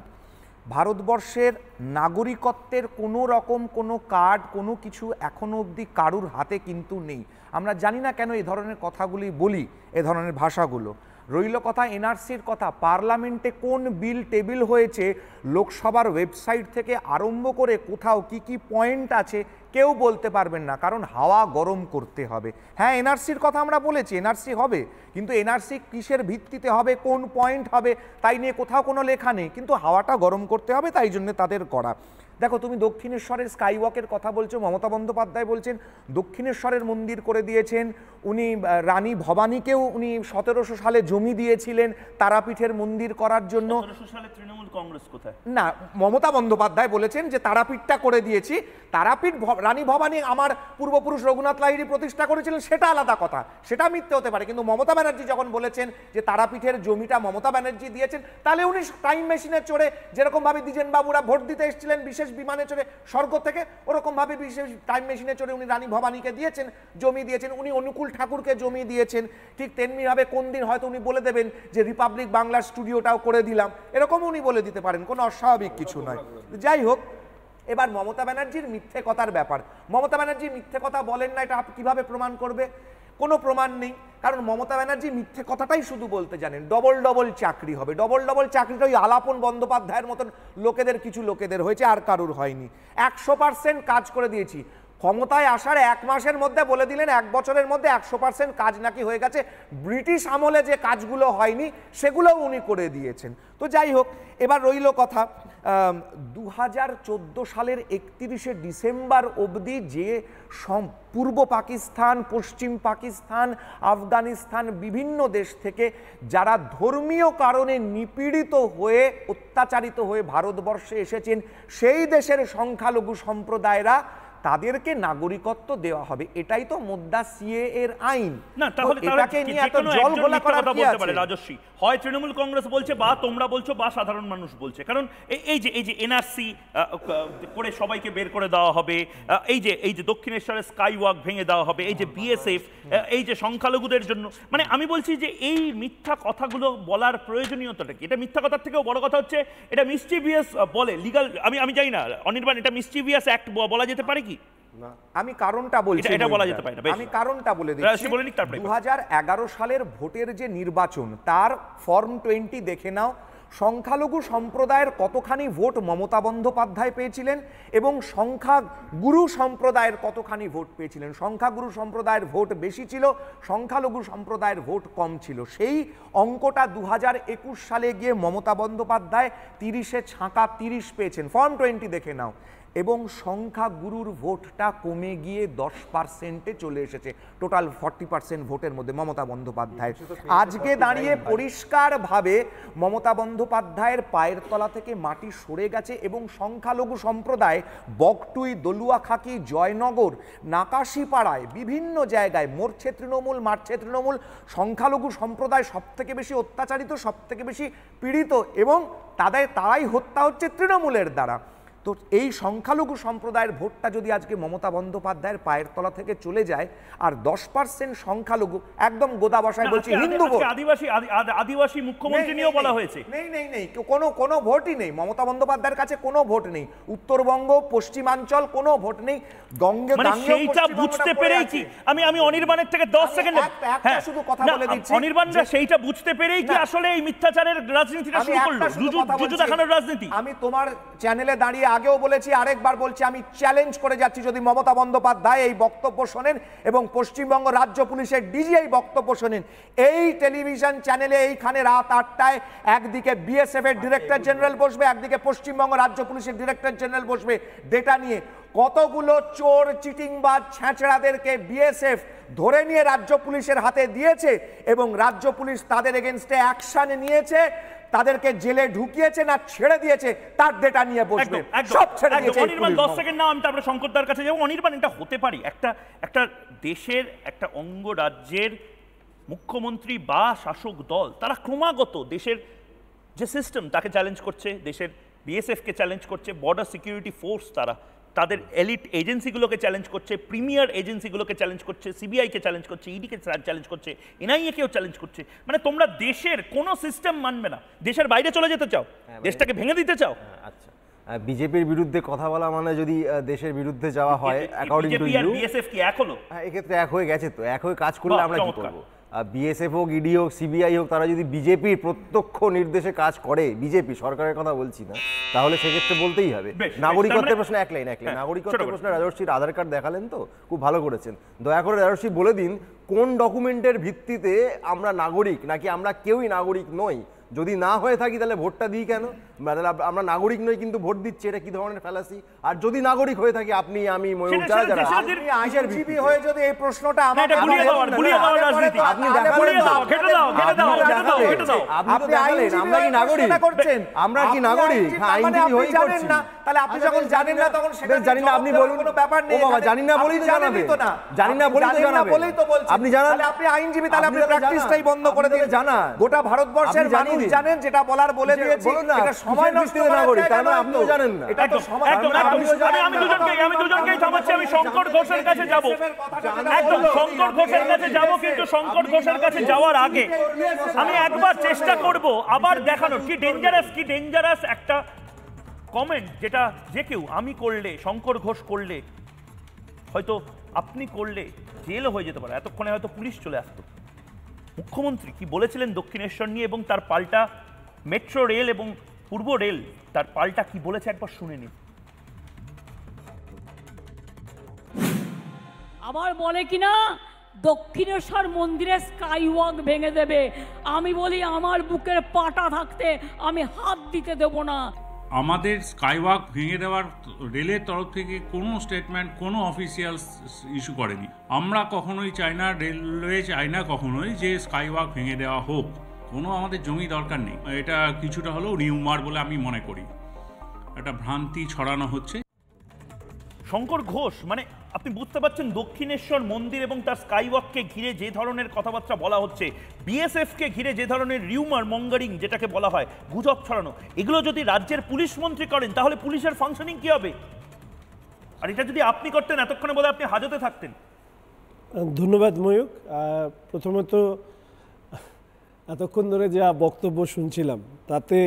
ভারতবর্ষের নাগরিকত্বের কোনো রকম কোনো কার্ড, কোনো কিছু এখনও অবধি কারুর হাতে কিন্তু নেই। আমরা জানি না কেন এই ধরনের কথাগুলি বলি, এ ধরনের ভাষাগুলো। রইল কথা এনআরসির কথা, পার্লামেন্টে কোন বিল টেবিল হয়েছে লোকসভার ওয়েবসাইট থেকে আরম্ভ করে কোথাও কি কি পয়েন্ট আছে কেউ বলতে পারবেন না, কারণ হাওয়া গরম করতে হবে। হ্যাঁ, এনআরসির কথা আমরা বলেছি, এনআরসি হবে, কিন্তু এনআরসি কিসের ভিত্তিতে হবে, কোন পয়েন্ট হবে, তাই নিয়ে কোথাও কোনো লেখা নেই, কিন্তু হাওয়াটা গরম করতে হবে, তাই জন্য তাদের করা। দেখো, তুমি দক্ষিণেশ্বরের স্কাইওয়াকের কথা বলছো, মমতা বন্দ্যোপাধ্যায় বলছেন দক্ষিণেশ্বরের মন্দির করে দিয়েছেন উনি, রানী ভবানীকেও উনি 1700 সালে জমি দিয়েছিলেন তারাপীঠের মন্দির করার জন্য। 1700 সালে তৃণমূল কংগ্রেস কোথায়? না, মমতা বন্দ্যোপাধ্যায় বলেছেন যে তারাপীঠটা করে দিয়েছি, তারাপীঠ রানী ভবানী আমার পূর্বপুরুষ রঘুনাথ লাহিড়ী প্রতিষ্ঠা করেছিলেন, সেটা আলাদা কথা, সেটা মিথ্যে হতে পারে, কিন্তু মমতা ব্যানার্জি যখন বলেছেন যে তারাপীঠের জমিটা মমতা ব্যানার্জি দিয়েছেন, তাহলে উনি টাইম মেশিনে চড়ে যেরকমভাবে দ্বিজেন বাবুরা ভোট দিতে এসেছিলেন বিশেষ বিমানে চড়ে স্বর্গ থেকে, ওরকমভাবে বিশেষ টাইম মেশিনে চড়ে উনি রানী ভবানীকে দিয়েছেন, জমি দিয়েছেন, উনি অনুকূল ঠাকুরকে জমি দিয়েছেন, ঠিক তেমনিভাবে কোন দিন হয়তো উনি বলে দেবেন যে রিপাবলিক বাংলার স্টুডিওটাও করে দিলাম, এরকম উনি বলে দিতে পারেন, কোনো অস্বাভাবিক কিছু নয়। যাই হোক, এবার মমতা ব্যানার্জির মিথ্যে কথার ব্যাপার। মমতা ব্যানার্জি মিথ্যে কথা বলেন না, এটা কিভাবে প্রমাণ করবে? কোনো প্রমাণ নেই, কারণ মমতা ব্যানার্জি মিথ্যে কথাটাই শুধু বলতে জানেন। ডবল ডবল চাকরি হবে, ডবল ডবল চাকরিটা ওই আলাপন বন্দ্যোপাধ্যায়ের মতন লোকেদের, কিছু লোকেদের হয়েছে, আর কারুর হয়নি। 100% কাজ করে দিয়েছি, ক্ষমতায় আসার 1 মাসের মধ্যে বলে দিলেন 1 বছরের মধ্যে 100% কাজ নাকি হয়ে গেছে। ব্রিটিশ আমলে যে কাজগুলো হয়নি সেগুলোও উনি করে দিয়েছেন। তো যাই হোক, এবার রইল কথা 2014 সালের 31শে ডিসেম্বর অবধি যে পূর্ব পাকিস্তান, পশ্চিম পাকিস্তান, আফগানিস্তান, বিভিন্ন দেশ থেকে যারা ধর্মীয় কারণে নিপীড়িত হয়ে, অত্যাচারিত হয়ে ভারতবর্ষে এসেছেন, সেই দেশের সংখ্যালঘু সম্প্রদায়রা, তাদেরকে নাগরিকত্ব দেওয়া হবে, এটাই তো মোদ্দা সিএ এর আইন। না, তাহলে এটাকে নিয়ে এত জলঘোলা করার কি আছে? রাজস্বী, হয় তৃণমূল কংগ্রেস বলছে, বা তোমরা বলছো, বা সাধারণ মানুষ বলছে, কারণ এই যে এনআরসি করে সবাইকে বের করে দেওয়া হবে, এই যে দক্ষিণেশ্বরের স্কাই ওয়াক ভেঙে দেওয়া হবে, এই যে বিএসএফ, এই যে সংখ্যালঘুদের জন্য, মানে আমি বলছি যে এই মিথ্যা কথাগুলো বলার প্রয়োজনীয়তাটা কি? এটা মিথ্যা কথার থেকেও বড় কথা হচ্ছে এটা মিসচিভিয়াস বলে লিগাল, আমি জানি না অনির্বাণ, এটা মিসচিভিয়াস অ্যাক্ট বলা যেতে পারে কি? আমি কারণটা বলছি, এটা বলা যেতে পারে না, আমি কারণটা বলে দিচ্ছি। 2011 সালের ভোটের যে নির্বাচন, তার ফর্ম 20 দেখে নাও। সংখ্যালঘু সম্প্রদায়ের কতখানি ভোট মমতা বন্দ্যোপাধ্যায় পেয়েছিলেন এবং সংখ্যাগুরু সম্প্রদায়ের কতখানি ভোট পেয়েছিলেন। সংখ্যাগুরু সম্প্রদায়ের ভোট বেশি ছিল, সংখ্যালঘু সম্প্রদায়ের ভোট কম ছিল। সেই অঙ্কটা 2021 সালে গিয়ে মমতা বন্দ্যোপাধ্যায় 30-এ ছাঁকা 30 পেয়েছেন, ফর্ম 20 দেখে নাও, এবং সংখ্যাগুরুর ভোটটা কমে গিয়ে 10%-এ চলে এসেছে টোটাল 40% ভোটের মধ্যে মমতা বন্দ্যোপাধ্যায়। আজকে দাঁড়িয়ে পরিষ্কারভাবে মমতা বন্দ্যোপাধ্যায়ের পায়ের তলা থেকে মাটি সরে গেছে এবং সংখ্যালঘু সম্প্রদায় বকটুই, দলুয়াখাকি, জয়নগর, নাকাশিপাড়ায়, বিভিন্ন জায়গায় মরছে তৃণমূল, মারছে তৃণমূল। সংখ্যালঘু সম্প্রদায় সবথেকে বেশি অত্যাচারিত, সবথেকে বেশি পীড়িত, এবং তারাই হত্যা হচ্ছে তৃণমূলের দ্বারা। তো এই সংখ্যালঘু সম্প্রদায়ের ভোটটা যদি আজকে মমতা বন্দ্যোপাধ্যায়ের পায়ের তলা থেকে চলে যায়, আর 10% সংখ্যালঘু, একদম গোদা বসায় বলছি হিন্দু ভোট, আদিবাসী মুখ্যমন্ত্রী নিয়েও বলা হয়েছে, নেই কোনো ভোটই নেই মমতা বন্দ্যোপাধ্যায়ের কাছে, কোনো ভোট নেই। উত্তরবঙ্গ, পশ্চিমাঞ্চল, কোনো ভোট নেই। সেইটা বুঝতে পেরেই কি আমি অনির্বাণের থেকে 10 সেকেন্ড শুধু কথা বলে দিচ্ছি, অনির্বাণরা সেইটা বুঝতে পেরেই কি আসলে এই মিথ্যাচারের রাজনীতিটা শুরু করলো, জুজু দেখানোর রাজনীতি? আমি তোমার চ্যানেলে দাঁড়িয়ে আগেও বলেছি, আরেকবার বলছি, আমি চ্যালেঞ্জ করে যাচ্ছি, যদি মমতা বন্দ্যোপাধ্যায় এই বক্তব্য শোনেন এবং পশ্চিমবঙ্গ রাজ্য পুলিশের ডিজি এই বক্তব্য শোনেন, এই টেলিভিশন চ্যানেলে এইখানে রাত 8টায় একদিকে বিএসএফ এর ডিরেক্টর জেনারেল বসবে, একদিকে পশ্চিমবঙ্গ রাজ্য পুলিশের ডিরেক্টর জেনারেল বসবে, ডেটা নিয়ে কতগুলো চোর, চিটিংবাজ, ছ্যাঁচড়াদেরকে বিএসএফ ধরে নিয়ে রাজ্য পুলিশের হাতে দিয়েছে এবং রাজ্য পুলিশ তাদের এগেইনস্টে অ্যাকশন নিয়েছে, তাদেরকে জেলে ঢুকিয়েছে না ছেড়ে দিয়েছে, তার ডেটা নিয়ে বসবে, সব ছেড়ে দিয়েছে। অনির্বাণ 10 সেকেন্ড নাও, আমি তারপরে শঙ্করদার কাছে যাব। অনির্বাণ, এটা হতে পারে একটা দেশের একটা অঙ্গরাজ্যের মুখ্যমন্ত্রী বা শাসক দল তারা ক্রমাগত দেশের যে সিস্টেম তাকে চ্যালেঞ্জ করছে, দেশের বিএসএফকে চ্যালেঞ্জ করছে, বর্ডার সিকিউরিটি ফোর্স তাদের এলিট এজেন্সিগুলোকে চ্যালেঞ্জ করছে, প্রিমিয়ার এজেন্সিগুলোকে চ্যালেঞ্জ করছে, সিবিআইকে চ্যালেঞ্জ করছে, ইডিকে চ্যালেঞ্জ করছে, এনআইএকেও চ্যালেঞ্জ করছে। মানে তোমরা দেশের কোনো সিস্টেম মানবে না, দেশের বাইরে চলে যেতে চাও, দেশটাকে ভেঙে দিতে চাও। আচ্ছা, বিজেপির বিরুদ্ধে কথা বলা মানে যদি দেশের বিরুদ্ধে যাওয়া হয়, অ্যাকর্ডিং টু ইউ, বিএসএফ কি এক হলো? এক্ষেত্রে এক হয়ে গেছে, তো এক হয়ে কাজ করলে আমরা কি করব? বিএসএফ হোক, ইডি হোক, সিবিআই হোক, তারা যদি বিজেপির প্রত্যক্ষ নির্দেশে কাজ করে, বিজেপি সরকারের কথা বলছি না, তাহলে সেক্ষেত্রে বলতেই হবে। নাগরিকত্বের প্রশ্ন এক লাইন নাগরিকত্বের প্রশ্নে রাজর্ষির আধার কার্ড দেখালেন, তো খুব ভালো করেছেন। দয়া করে রাজর্ষি বলে দিন, কোন ডকুমেন্টের ভিত্তিতে আমরা নাগরিক, নাকি আমরা কেউই নাগরিক নই? যদি না হয়ে থাকি তাহলে ভোটটা দিই কেন? তাহলে আমরা নাগরিক নই কিন্তু ভোট দিচ্ছি, এটা কি ধরনের ফ্যালাসি? আর যদি নাগরিক হয়ে থাকি, আপনি, আমি, ময়ূর, যারা যারা আইনজীবী হয়ে যদি এই প্রশ্নটা আমাকে আপনি দেখালেন আমরা কি নাগরিক? আমরা কি নাগরিক? আইনজীবী হয়ে করছি না, তাহলে আপনি যখন জানেন না তখন সেটা জানি না, আপনি বলুন। কোনো ব্যাপার নেই, বাবা জানি না বলেই তো জানাবেন, জানি না বলেই তো জানাবেন, আপনি জানান। তাহলে আপনি আইনজীবী, তাহলে আপনি প্র্যাকটিসটাই বন্ধ করে দিন, জানান। গোটা ভারতবর্ষের মানুষ জানেন, যেটা বলার বলে দিয়েছি। এটা সময় নষ্ট করার নাগরিক, তার মানে জায়গা আপনিও জানেন না। এটা তো সময়। আমি দুজনকেই থামাচ্ছি। আমি শঙ্কর ঘোষের কাছে যাব, একদম শঙ্কর ঘোষের কাছে যাব, কিন্তু শঙ্কর ঘোষের কাছে যাওয়ার আগে আমি একবার চেষ্টা করব আবার দেখানোর কি ডেঞ্জারাস একটা কমেন্ট, যেটা যে কেউ, আমি করলে, শঙ্কর ঘোষ করলে, হয়তো আপনি করলে জেলও হয়ে যেতে পারে। এতক্ষণে হয়তো পুলিশ চলে আসতো। মুখ্যমন্ত্রী কি বলেছিলেন দক্ষিণেশ্বর নিয়ে, এবং তার পাল্টা মেট্রো রেল এবং পূর্ব রেল, তার পাল্টা কি বলেছে একবার শুনে নিন। আবার বলে কিনা দক্ষিণেশ্বর মন্দিরে স্কাই ওয়াক ভেঙে দেবে। আমি বলি আমার বুকের পাটা থাকতে আমি হাত দিতে দেব না। আমাদের স্কাইওয়াক ভেঙে দেওয়ার রেলের তরফ থেকে কোনো স্টেটমেন্ট কোনো অফিসিয়াল ইস্যু করেনি। আমরা কখনোই চাই না, রেলওয়ে চাই না কখনোই যে স্কাইওয়াক ভেঙে দেওয়া হোক। কোনো আমাদের জমি দরকার নেই। এটা কিছুটা হলেও রিউমার বলে আমি মনে করি, একটা ভ্রান্তি ছড়ানো হচ্ছে। শঙ্কর ঘোষ মানে আপনি বুঝতে পারছেন, দক্ষিণেশ্বর মন্দির এবং তার স্কাইওয়াককে ঘিরে যে ধরনের কথাবার্তা বলা হচ্ছে, বিএসএফকে ঘিরে যে ধরনের রিউমার মঙ্গারিং যেটাকে বলা হয়, গুজব ছড়ানো, এগুলো যদি রাজ্যের পুলিশ মন্ত্রী করেন তাহলে পুলিশের ফাংশনিং কি হবে? আর এটা যদি আপনি করতেন, এতক্ষণে বোধহয় আপনি হাজতে থাকতেন। ধন্যবাদ ময়ূক। প্রথমত এতক্ষণ ধরে যা বক্তব্য শুনছিলাম, তাতে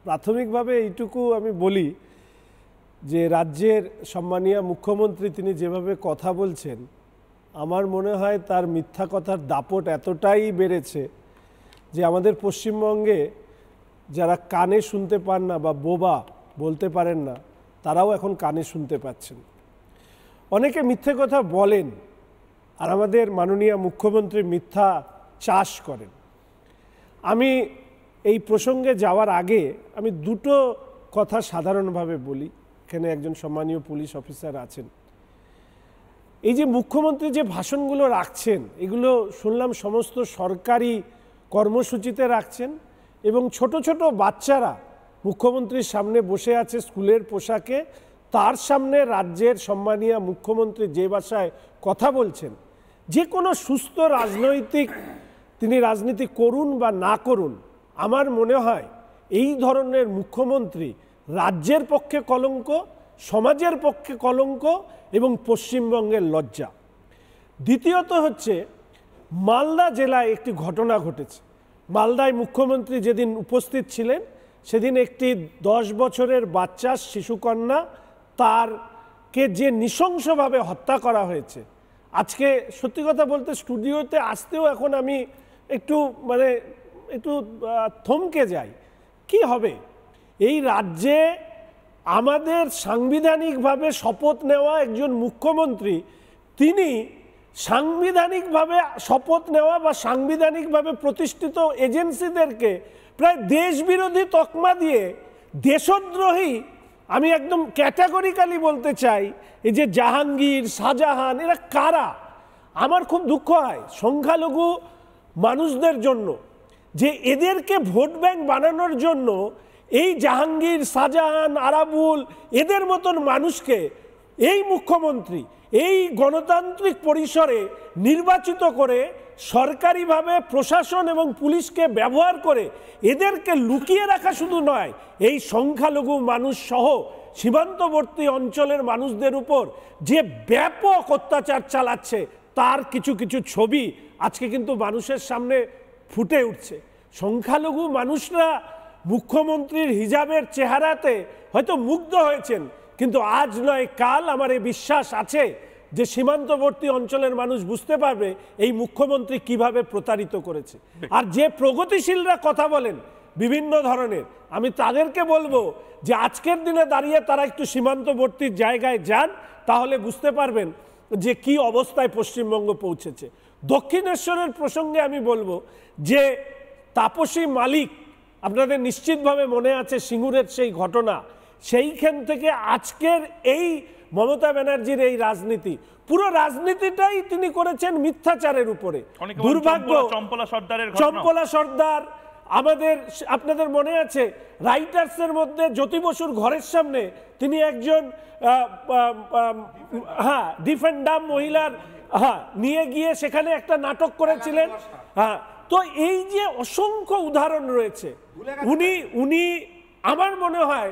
প্রাথমিকভাবে এইটুকু আমি বলি যে রাজ্যের সম্মানীয় মুখ্যমন্ত্রী তিনি যেভাবে কথা বলছেন, আমার মনে হয় তার মিথ্যা কথার দাপট এতটাই বেড়েছে যে আমাদের পশ্চিমবঙ্গে যারা কানে শুনতে পান না বা বোবা বলতে পারেন না, তারাও এখন কানে শুনতে পাচ্ছেন। অনেকে মিথ্যে কথা বলেন, আর আমাদের মাননীয় মুখ্যমন্ত্রী মিথ্যা চাষ করেন। আমি এই প্রসঙ্গে যাওয়ার আগে আমি দুটো কথা সাধারণভাবে বলি। এখানে একজন সম্মানীয় পুলিশ অফিসার আছেন। এই যে মুখ্যমন্ত্রী যে ভাষণগুলো রাখছেন, এগুলো শুনলাম সমস্ত সরকারি কর্মসূচিতে রাখছেন, এবং ছোট ছোট বাচ্চারা মুখ্যমন্ত্রীর সামনে বসে আছে স্কুলের পোশাকে, তার সামনে রাজ্যের সম্মানীয় মুখ্যমন্ত্রী যে ভাষায় কথা বলছেন। যে কোনো সুস্থ তিনি রাজনীতি করুন বা না করুন, আমার মনে হয় এই ধরনের মুখ্যমন্ত্রী রাজ্যের পক্ষে কলঙ্ক, সমাজের পক্ষে কলঙ্ক এবং পশ্চিমবঙ্গের লজ্জা। দ্বিতীয়ত হচ্ছে, মালদা জেলায় একটি ঘটনা ঘটেছে। মালদায় মুখ্যমন্ত্রী যেদিন উপস্থিত ছিলেন, সেদিন একটি 10 বছরের বাচ্চা শিশুকন্যা, তারকে যে নৃশংসভাবে হত্যা করা হয়েছে। আজকে সত্যি কথা বলতে স্টুডিওতে আসতেও এখন আমি একটু থমকে যাই। কি হবে এই রাজ্যে? আমাদের সাংবিধানিকভাবে শপথ নেওয়া একজন মুখ্যমন্ত্রী, তিনি সাংবিধানিকভাবে শপথ নেওয়া বা সাংবিধানিকভাবে প্রতিষ্ঠিত এজেন্সিদেরকে প্রায় দেশবিরোধী তকমা দিয়ে দেশদ্রোহী, আমি একদম ক্যাটাগরিক্যালি বলতে চাই, এই যে জাহাঙ্গীর, শাহজাহান, এরা কারা? আমার খুব দুঃখ হয় সংখ্যালঘু মানুষদের জন্য, যে এদেরকে ভোট ব্যাংক বানানোর জন্য এই জাহাঙ্গীর, শাহজাহান, আরাবুল, এদের মতন মানুষকে এই মুখ্যমন্ত্রী এই গণতান্ত্রিক পরিসরে নির্বাচিত করে সরকারিভাবে প্রশাসন এবং পুলিশকে ব্যবহার করে এদেরকে লুকিয়ে রাখা শুধু নয়, এই সংখ্যালঘু মানুষ সহ সীমান্তবর্তী অঞ্চলের মানুষদের উপর যে ব্যাপক অত্যাচার চালাচ্ছে, তার কিছু কিছু ছবি আজকে কিন্তু মানুষের সামনে ফুটে উঠছে। সংখ্যালঘু মানুষরা মুখ্যমন্ত্রীর হিজাবের চেহারাতে হয়তো মুগ্ধ হয়েছেন, কিন্তু আজ নয় কাল আমার এই বিশ্বাস আছে যে সীমান্তবর্তী অঞ্চলের মানুষ বুঝতে পারবে এই মুখ্যমন্ত্রী কিভাবে প্রতারিত করেছে। আর যে প্রগতিশীলরা কথা বলেন বিভিন্ন ধরনের, আমি তাদেরকে বলবো যে আজকের দিনে দাঁড়িয়ে তারা একটু সীমান্তবর্তী জায়গায় যান, তাহলে বুঝতে পারবেন যে কি অবস্থায় পশ্চিমবঙ্গ পৌঁছেছে। দক্ষিণেশ্বরের প্রসঙ্গে আমি বলবো যে তাপসী মালিক, আপনাদের নিশ্চিতভাবে মনে আছে সিঙ্গুরের সেই ঘটনা, সেইখান থেকে আজকের এই মমতা ব্যানার্জির এই রাজনীতি, পুরো রাজনীতিটাই তিনি করেছেন মিথ্যাচারের উপরে। দুর্ভাগ্য চম্পলা সর্দার, আমাদের আপনাদের মনে আছে রাইটার্সের মধ্যে জ্যোতি বসুর ঘরের সামনে তিনি একজন ডিফেন্ডাম মহিলার নিয়ে গিয়ে সেখানে একটা নাটক করেছিলেন। তো এই যে অসংখ্য উদাহরণ রয়েছে, উনি আমার মনে হয়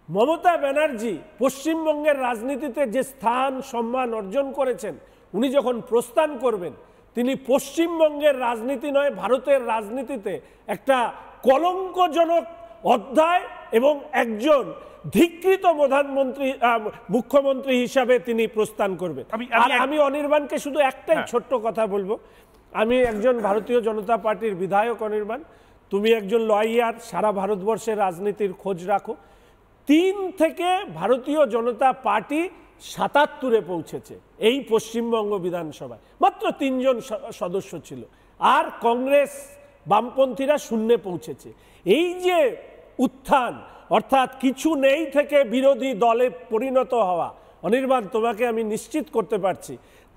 মমতা ব্যানার্জি পশ্চিমবঙ্গের রাজনীতিতে যে স্থান সম্মান অর্জন করেছেন, উনি যখন প্রস্থান করবেন তিনি পশ্চিমবঙ্গের রাজনীতি নয় ভারতের রাজনীতিতে একটা কলঙ্কজনক অধ্যায় এবং একজন ধিকৃত মুখ্যমন্ত্রী হিসাবে তিনি প্রস্থান করবেন। আর আমি অনির্বাণকে শুধু একটাই ছোট্ট কথা বলবো, আমি একজন ভারতীয় জনতা পার্টির বিধায়ক। অনির্বাণ, তুমি একজন লয়ার, সারা ভারতবর্ষের রাজনীতির খোঁজ রাখো। 3 থেকে ভারতীয় জনতা পার্টি 77-এ পৌঁছেছে এই পশ্চিমবঙ্গ বিধানসভায়, মাত্র 3 জন সদস্য ছিল, আর কংগ্রেস বামপন্থীরা 0-এ পৌঁছেছে। এই যে উত্থান, অর্থাৎ কিছু নেই থেকে বিরোধী দলে পরিণত হওয়া, অনির্বাণ তোমাকে আমি নিশ্চিত করতে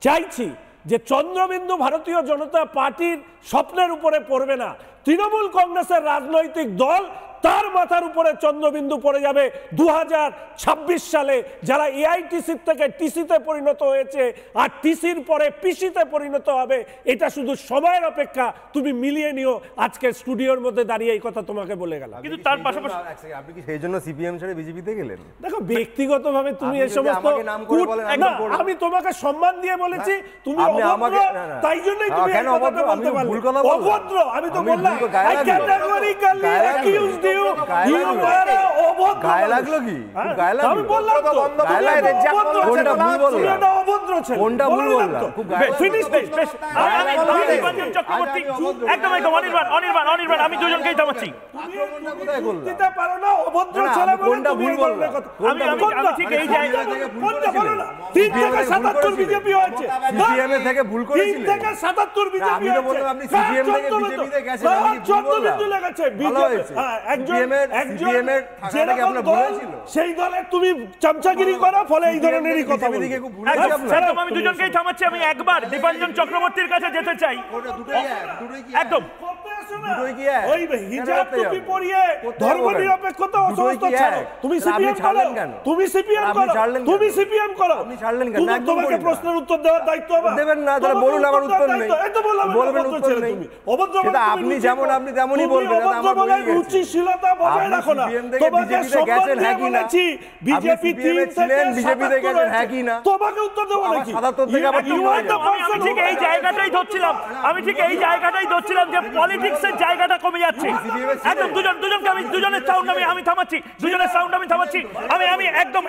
চাইছি যে চন্দ্রবিন্দু ভারতীয় জনতা পার্টির স্বপ্নের উপরে পড়বে না। তৃণমূল কংগ্রেসের রাজনৈতিক দল, তার মাথার উপরে চন্দ্রবিন্দু পড়ে যাবে 2026 সালে। যারা এআইটিসি থেকে টিসিতে পরিণত হয়েছে আর টিসির পরে পিসিতে পরিণত হবে, এটা শুধু সময়ের অপেক্ষা। তুমি মিলিয়ে নিও। আজকে স্টুডিওর মধ্যে দাঁড়িয়ে এই কথা তোমাকে বলে গেলাম। কিন্তু তার পাশাপাশি আপনি কি সেই জন্য সিপিএম ছেড়ে বিজেপিতে গেলেন? দেখো, ব্যক্তিগতভাবে তুমি এই সমস্ত, আমি তোমাকে সম্মান দিয়ে বলেছি, তুমি অভদ্র, তাই জন্যই তুমি এই কথাটা বলতে পারলে। অভদ্র, আমি তো বললাম, I categorically accused you, you were অভদ্র। গায়ে লাগলো কি? গায়ে লাগলো? আমি বললাম তো, কোনটা ভুল বললাম? এটা অভদ্র ছেলে, কোনটা ভুল বললাম? ফিনিশ বেশ। আমি দীপাঞ্জন চক্রবর্তী, একদম অনির্বাণ, আমি দুজনকেই থামাচ্ছি। দিতে পারো না, অভদ্র ছেলে বলে কোনটা ভুল বললাম? আমি ঠিক এই জায়গা কোনটা বলো না। 3 থেকে 77 বিজেপি হয়েছে, সিপিএম এর থেকে ভুল করেছিলেন। 3 থেকে 77 বিজেপি আমি তো বললাম আপনি সিপিএম থেকে বিজেপিতে গেছেন, আমি কি ভুল বললাম? লেগেছে বিজেপি, সিপিএম এর থাকাটাকে আপনার ভুল ছিল। সেই দলে তুমি চামচাগিরি করো, ফলে এই ধরনেরই কথা বলি। আমি দুজনকেই থামাচ্ছি। আমি একবার দীপাঞ্জন চক্রবর্তীর কাছে যেতে চাই। একদম ওই হিজাব টুপি পরিয়ে ধর্মনিরপেক্ষতা অসহস্ত ছাড়ো। তুমি সিপিএম করো, তুমি সিপিএম করো, তুমি সিপিএম করো। আপনি ছাড়লেন কেন? একদম তোমাকে প্রশ্নের উত্তর দেওয়ার দায়িত্ব হবে। দেবেন না, তাহলে বলুন আমার উত্তর নেই। এই তো বললাম, বলবেন উত্তর নেই। সেটা আপনি যেমন আপনি তেমনই বলবেন। অভদ্র বলে রুচিশীলতা বজায় রাখো না। তোমাকে সম্মান দিয়ে বলেছি বিজেপি 3 থেকে বিজেপিতে গেছেন, হ্যাঁ কি না? তোমাকে উত্তর দেবো নাকি? 77 থেকে আবার আমি ঠিক এই জায়গাটাই ধরছিলাম যে পলিটিক্সের জায়গাটা কমে যাচ্ছে। একদম দুজনকে আমি দুজনের সাউন্ড আমি থামাচ্ছি, দুজনের সাউন্ড আমি থামাচ্ছি। আমি একদম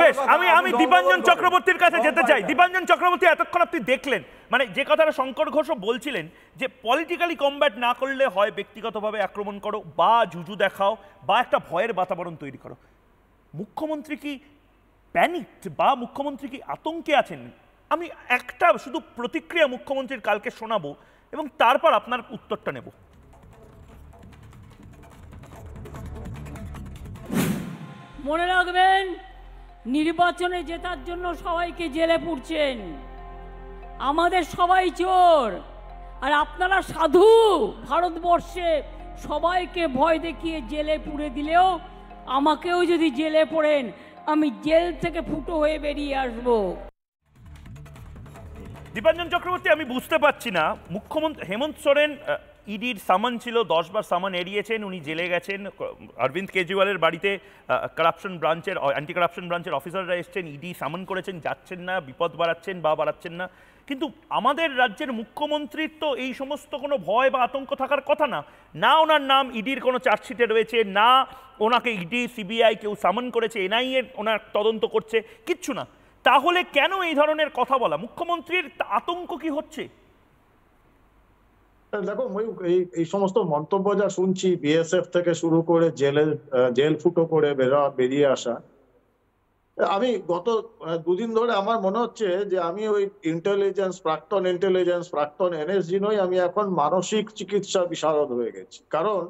বেশ, আমি দীপাঞ্জন চক্রবর্তীর কাছে যেতে চাই। দীপাঞ্জন চক্রবর্তী, এতক্ষণ আপনি দেখলেন মানে যে কথাটা শঙ্কর ঘোষও বলছিলেন যে পলিটিক্যালি কমব্যাট না করলে হয় ব্যক্তিগতভাবে আক্রমণ করো, বা জুজু দেখাও, বা একটা ভয়ের বাতাবরণ তৈরি করো। মুখ্যমন্ত্রী কি প্যানিকড, বা মুখ্যমন্ত্রী কি আতঙ্কে আছেন? আমি একটা শুধু প্রতিক্রিয়া মুখ্যমন্ত্রীর কালকে শোনাবো এবং তারপর আপনার উত্তরটা নেব। মনে রাখবেন, নির্বাচনে জেতার জন্য সবাইকে জেলে পুরছেন। আমাদের সবাই চোর, আর আপনারা সাধু। ভারতবর্ষে সবাইকে ভয় দেখিয়ে জেলে পুরে দিলেও আমাকেও যদি জেলে পড়েন, আমি জেল থেকে ফুটো হয়ে বেরিয়ে আসবো। দীপাঞ্জন চক্রবর্তী, আমি বুঝতে পারছি না, মুখ্যমন্ত্রী হেমন্ত সোরেন ইডির সামান ছিল, 10 বার সামান এড়িয়েছেন, উনি জেলে গেছেন। অরবিন্দ কেজরিওয়ালের বাড়িতে অ্যান্টি কারাপশন ব্রাঞ্চের অফিসাররা এসছেন, ইডি সামান করেছেন, যাচ্ছেন না, বিপদ বাড়াচ্ছেন না। কিন্তু আমাদের রাজ্যের মুখ্যমন্ত্রীর তো এই সমস্ত কোনো ভয় বা আতঙ্ক থাকার কথা না। না ওনার নাম ইডির কোনো চার্জশিটে রয়েছে, না ওনাকে ইডি সিবিআই কেউ সামন করেছে, এনআইএ ওনার তদন্ত করছে, কিচ্ছু না। তাহলে কেন এই ধরনের কথা বলা? মুখ্যমন্ত্রীর আতঙ্ক কি হচ্ছে? দেখো এই সমস্ত মন্তব্য যা শুনছি, বিএসএফ থেকে শুরু করে জেল ফুটো করে বেরিয়ে আসা, আমি গত দুদিন ধরে আমার মনে হচ্ছে যে আমি ওই প্রাক্তন এনএসজি নই, আমি এখন মানসিক চিকিৎসা বিশারদ হয়ে গেছি। কারণ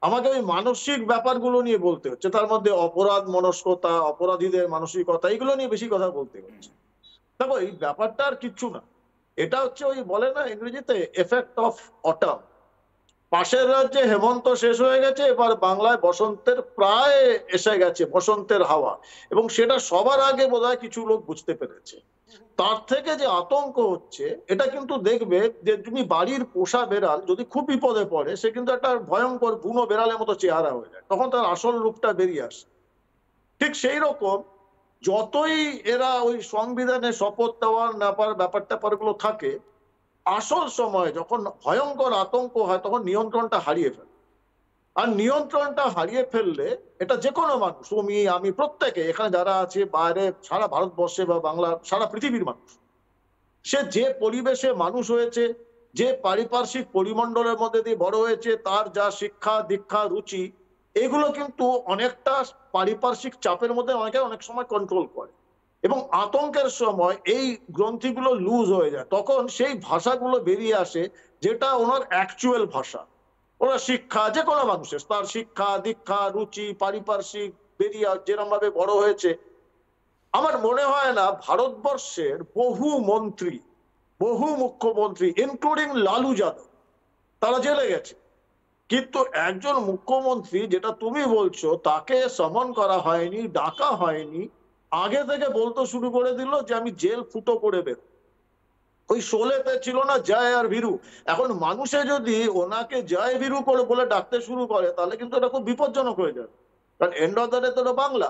আমাকে ওই মানসিক ব্যাপারগুলো নিয়ে বলতে হচ্ছে, তার মধ্যে অপরাধ মনস্কতা, অপরাধীদের মানসিকতা, এগুলো নিয়ে বেশি কথা বলতে হচ্ছে। দেখো এই ব্যাপারটা আর কিচ্ছু না, এটা হচ্ছে ওই বলে না ইংরেজিতে এফেক্ট অফ অটাম। পাশের রাজ্যে হেমন্ত শেষ হয়ে গেছে, এবার বাংলায় বসন্তের প্রায় এসে গেছে, বসন্তের হাওয়া, এবং সেটা সবার আগে বোধহয় কিছু লোক বুঝতে পেরেছে। তার থেকে যে আতঙ্ক হচ্ছে, এটা কিন্তু দেখবে যে তুমি বাড়ির পোষা বেড়াল যদি খুব বিপদে পড়ে, সে কিন্তু একটা ভয়ঙ্কর বুনো বেড়ালের মতো চেহারা হয়ে যায়, তখন তার আসল রূপটা বেরিয়ে আসে। ঠিক সেই রকম যতই এরা ওই সংবিধানে শপথ দেওয়ার ব্যাপারগুলো থাকে, আসল সময় যখন ভয়ঙ্কর আতঙ্ক হয় তখন নিয়ন্ত্রণটা হারিয়ে ফেলে। আর নিয়ন্ত্রণটা হারিয়ে ফেললে এটা যে কোনো মানুষ, আমি প্রত্যেকে এখানে যারা আছে, বাইরে সারা ভারতবর্ষে বা বাংলার সারা পৃথিবীর মানুষ, সে যে পরিবেশে মানুষ হয়েছে, যে পারিপার্শ্বিক পরিমণ্ডলের মধ্যে দিয়ে বড় হয়েছে, তার যা শিক্ষা দীক্ষা রুচি, এগুলো কিন্তু অনেকটা পারিপার্শ্বিক চাপের মধ্যে অনেক সময় কন্ট্রোল করে। এবং আতঙ্কের সময় এই গ্রন্থিগুলো লুজ হয়ে যায়, তখন সেই ভাষাগুলো বেরিয়ে আসে যেটা ওনার অ্যাকচুয়াল ভাষা। ওরা শিক্ষা, যে কোনো মানুষের তার শিক্ষা দীক্ষা রুচি পারিপার্শ্বিক বেরিয়ে যেরকম ভাবে বড় হয়েছে। আমার মনে হয় না ভারতবর্ষের বহু মন্ত্রী, বহু মুখ্যমন্ত্রী ইনক্লুডিং লালু যাদব, তারা জেলে গেছে, কিন্তু একজন মুখ্যমন্ত্রী, যেটা তুমি বলছো, তাকে সমন করা হয়নি, ডাকা হয়নি, আগে থেকে বলতে শুরু করে দিল যে আমি জেল ফুটো করে বের। ওই শোলেতে ছিল না জয় আর ভীরু, এখন মানুষে যদি ওনাকে জয় ভীরু করে বলে ডাকতে শুরু করে, তাহলে কিন্তু এটা খুব বিপজ্জনক হয়ে যাবে। কারণ এন্ড অফ দ্য ডে তো বাংলা,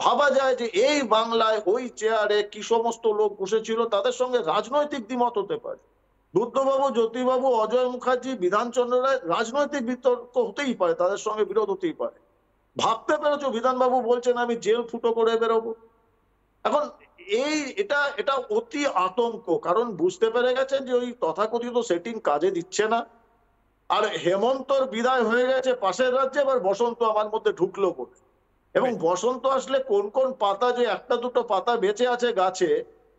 ভাবা যায় যে এই বাংলায় ওই চেয়ারে কি সমস্ত লোক বসেছিল, তাদের সঙ্গে রাজনৈতিক দ্বিমত হতে পারে। বুদ্ধবাবু, জ্যোতিবাবু, অজয় মুখার্জি, বিধানচন্দ্র রায়, রাজনৈতিক বিতর্ক হতেই পারে, তাদের সঙ্গে বিরোধ হতেই পারে। ভাবতে পেরেছো বিধানবাবু বলছেন আমি জেল ফুটো করে বেরোবো? এখন এটা অতি আতঙ্ক, কারণ বুঝতে পেরে গেছেন যে ওই তথাকথিত সেটিং কাজে দিচ্ছে না। আর হেমন্তর বিদায় হয়ে গেছে পাশের রাজ্যে, এবার বসন্ত আমার মধ্যে ঢুকলো বলে। এবং বসন্ত আসলে কোন কোন পাতা, যে একটা দুটো পাতা বেঁচে আছে গাছে,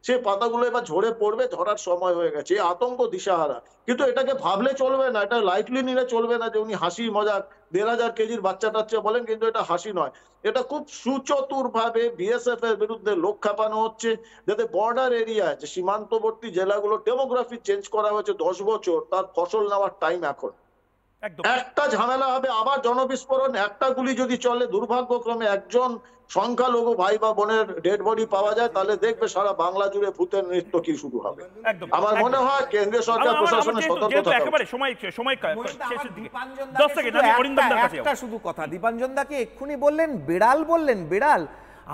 সে পাতাগুলো এবার ঝরে পড়বে, ঝরার সময় হয়ে গেছে। আতঙ্ক দিশাহারা, কিন্তু এটাকে ভাবলে চলবে না, এটা লাইটলি নিলে চলবে না যে উনি হাসি মজাক 1500 কেজির বাচ্চা টাচ্চা বলেন, কিন্তু এটা হাসি নয়। এটা খুব সুচতুর ভাবে বিএসএফ এর বিরুদ্ধে লোক খেপানো হচ্ছে, যাতে বর্ডার এরিয়ায় যে সীমান্তবর্তী জেলাগুলো ডেমোগ্রাফি চেঞ্জ করা হয়েছে 10 বছর, তার ফসল নেওয়ার টাইম এখন। একটা ঝামেলা হবে, আবার জনবিস্ফোরণ, একটা গুলি যদি চলে, দুর্ভাগ্যক্রমে একজন সংখ্যালঘু ভাই বা বোনের ডেড বডি পাওয়া যায়, তাহলে দেখবে সারা বাংলা জুড়ে ভূতের নৃত্য কি শুরু হবে। আমার মনে হয় কেন্দ্রীয় সরকার প্রশাসনের সতর্ক থাকা একেবারে একটা শুধু কথা, দীপাঞ্জন দাকে এক্ষুনি বললেন বেড়াল।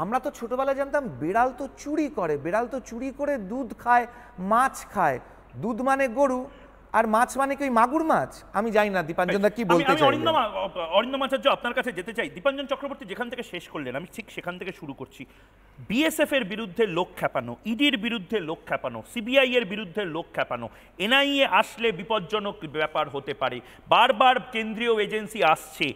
আমরা তো ছোটবেলায় জানতাম বেড়াল তো চুরি করে, বেড়াল তো চুরি করে দুধ খায়, মাছ খায়। দুধ মানে গরু, আর মাছ মানে কি ওই মাগুর মাছ? আমি জানি না দীপাঞ্জন দা কি বলতে চাই। অরিন্দম আচার্য আপনার কাছে যেতে চাই। দীপাঞ্জন চক্রবর্তী যেখান থেকে শেষ করলেন, আমি ঠিক সেখান থেকে শুরু করছি। বিএসএফ এর বিরুদ্ধে লোক খেপানো, ইডির বিরুদ্ধে লোক খেপানো, সিবিআই এর বিরুদ্ধে লোক খেপানো, এনআইএ আসলে বিপজ্জনক ব্যাপার হতে পারে, বারবার কেন্দ্রীয় এজেন্সি আসছে,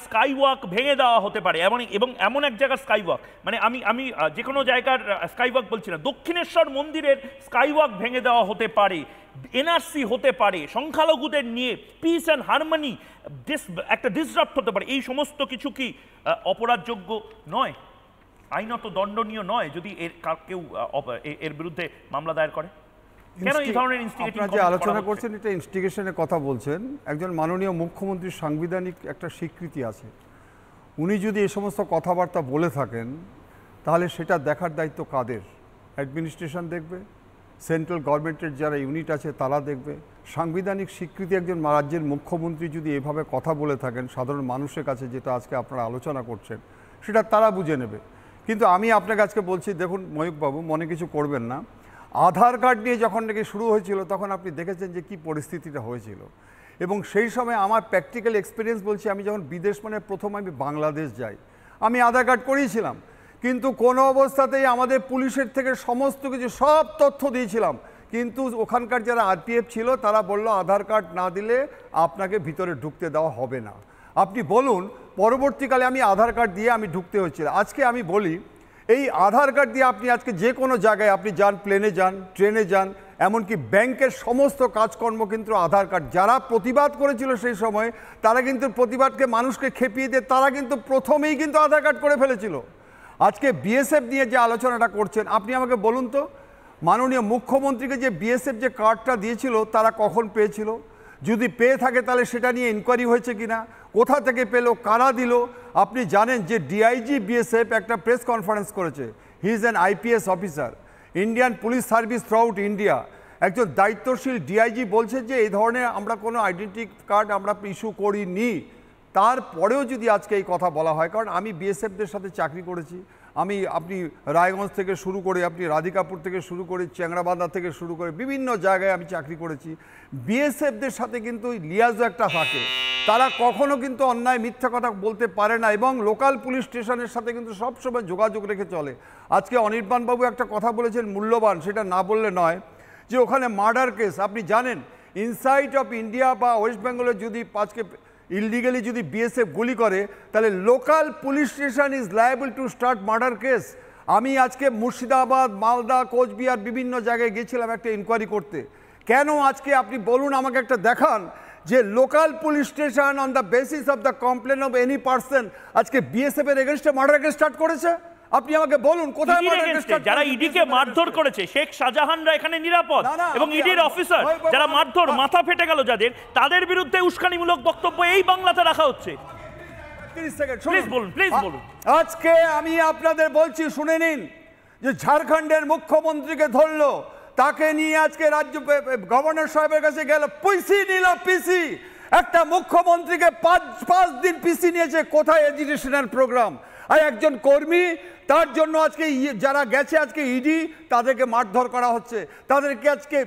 স্কাইওয়াক ভেঙে দেওয়া হতে পারে, এবং এমন এক জায়গার স্কাইওয়াক, মানে আমি যে কোনো জায়গার স্কাইওয়াক বলছি না, দক্ষিণেশ্বর মন্দিরের স্কাইওয়াক ভেঙে দেওয়া হতে পারে, এনআরসি হতে পারে, সংখ্যালঘুদের নিয়ে পিস অ্যান্ড হারমোনি একটা ডিসরাপ্ট হতে পারে। এই সমস্ত কিছু কি অপরাধযোগ্য নয়, আইনত দণ্ডনীয় নয় যদি কেউ এর বিরুদ্ধে মামলা দায়ের করে? কেন এই ধরনের আপনারা যে আলোচনা করছেন, এটা ইনস্টিগেশনের কথা বলছেন। একজন মাননীয় মুখ্যমন্ত্রীর সাংবিধানিক একটা স্বীকৃতি আছে, উনি যদি এই সমস্ত কথাবার্তা বলে থাকেন, তাহলে সেটা দেখার দায়িত্ব কাদের? অ্যাডমিনিস্ট্রেশন দেখবে, সেন্ট্রাল গভর্নমেন্টের যারা ইউনিট আছে তারা দেখবে। সাংবিধানিক স্বীকৃতি একজন রাজ্যের মুখ্যমন্ত্রী যদি এভাবে কথা বলে থাকেন সাধারণ মানুষের কাছে, যেটা আজকে আপনারা আলোচনা করছেন, সেটা তারা বুঝে নেবে। কিন্তু আমি আপনাকে আজকে বলছি, দেখুন ময়ূকবাবু, মনে কিছু করবেন না, আধার কার্ড নিয়ে যখন নাকি শুরু হয়েছিল তখন আপনি দেখেছেন যে কি পরিস্থিতিটা হয়েছিল, এবং সেই সময় আমার প্র্যাকটিক্যাল এক্সপিরিয়েন্স বলছি, আমি যখন বিদেশ মানে প্রথম আমি বাংলাদেশ যাই, আমি আধার কার্ড করিয়েছিলাম, কিন্তু কোনো অবস্থাতেই আমাদের পুলিশের থেকে সমস্ত কিছু সব তথ্য দিয়েছিলাম, কিন্তু ওখানকার যারা আরপিএফ ছিল তারা বলল আধার কার্ড না দিলে আপনাকে ভিতরে ঢুকতে দেওয়া হবে না। আপনি বলুন, পরবর্তীকালে আমি আধার কার্ড দিয়ে আমি ঢুকতে হচ্ছিল। আজকে আমি বলি, এই আধার কার্ড দিয়ে আপনি আজকে যে কোনো জায়গায় আপনি যান, প্লেনে যান, ট্রেনে যান, এমনকি ব্যাংকের সমস্ত কাজকর্ম কিন্তু আধার কার্ড। যারা প্রতিবাদ করেছিল সেই সময় তারা কিন্তু প্রতিবাদকে মানুষকে খেপিয়ে দিয়ে তারা কিন্তু প্রথমেই কিন্তু আধার কার্ড করে ফেলেছিল। আজকে বিএসএফ নিয়ে যে আলোচনাটা করছেন, আপনি আমাকে বলুন তো, মাননীয় মুখ্যমন্ত্রীকে যে বিএসএফ যে কার্ডটা দিয়েছিল তারা কখন পেয়েছিল? যদি পেয়ে থাকে তাহলে সেটা নিয়ে ইনকোয়ারি হয়েছে কিনা, কোথা থেকে পেল, কারা দিল? আপনি জানেন যে ডিআইজি বিএসএফ একটা প্রেস কনফারেন্স করেছে। He is an IPS officer, Indian police service through out India. একজন দায়িত্বশীল ডিআইজি বলছে যে এই ধরনের আমরা কোনো আইডেন্টি কার্ড আমরা ইস্যু করিনি। তারপরেও যদি আজকে এই কথা বলা হয়, কারণ আমি বিএসএফদের সাথে চাকরি করেছি, আপনি রায়গঞ্জ থেকে শুরু করে, আপনি রাধিকাপুর থেকে শুরু করে, চ্যাংড়াবান্ধা থেকে শুরু করে বিভিন্ন জায়গায় আমি চাকরি করেছি। বিএসএফদের সাথে কিন্তু লিয়াজও একটা থাকে, তারা কখনো কিন্তু অন্যায় মিথ্যা কথা বলতে পারে না, এবং লোকাল পুলিশ স্টেশনের সাথে কিন্তু সবসময় যোগাযোগ রেখে চলে। আজকে অনির্বাণবাবু একটা কথা বলেছেন মূল্যবান, সেটা না বললে নয়, যে ওখানে মার্ডার কেস, আপনি জানেন ইনসাইড অফ ইন্ডিয়া বা ওয়েস্ট বেঙ্গলে যদি আজকে ইললিগালি যদি বিএসএফ গুলি করে, তাহলে local police station is liable to start murder case. আমি আজকে মুর্শিদাবাদ, মালদা, কোচবিহার বিভিন্ন জায়গায় গিয়েছিলাম একটা ইনকোয়ারি করতে। কেন আজকে আপনি বলুন আমাকে, একটা দেখান যে local police station on the basis of the complain of any person আজকে বিএসএফ এর এগেইনস্টে মার্ডার কেস স্টার্ট করেছে? আপনি আমাকে বলুন কোথায় মার্ডার কেস স্টার্ট? যারা ইডিকে মারধর করেছে, শেখ শাহজাহানরা এখানে নিরাপদ, এবং ইডির অফিসার যারা মারধর, মাথা ফেটে গেল যাদের, তাদের বিরুদ্ধে উস্কানিমূলক বক্তব্য এই বাংলাতে রাখা হচ্ছে। প্লিজ বলুন, প্লিজ বলুন। আজকে আমি আপনাদের বলছি, শুনে নিন, যে ঝাড়খণ্ডের মুখ্যমন্ত্রীকে ধরলো, তাকে নিয়ে আজকে রাজ্য গভর্নর সাহেবের কাছে গেল, পিসি নিল, পিসি। একটা মুখ্যমন্ত্রীকে পাঁচ দিন পিসি নিয়েছে, কোথায় এডুকেশনাল প্রোগ্রাম? আর একজন কর্মী, তার জন্য আজকে যারা গেছে আজকে ইডি, তাদেরকে মারধর করা হচ্ছে, তাদেরকে আজকে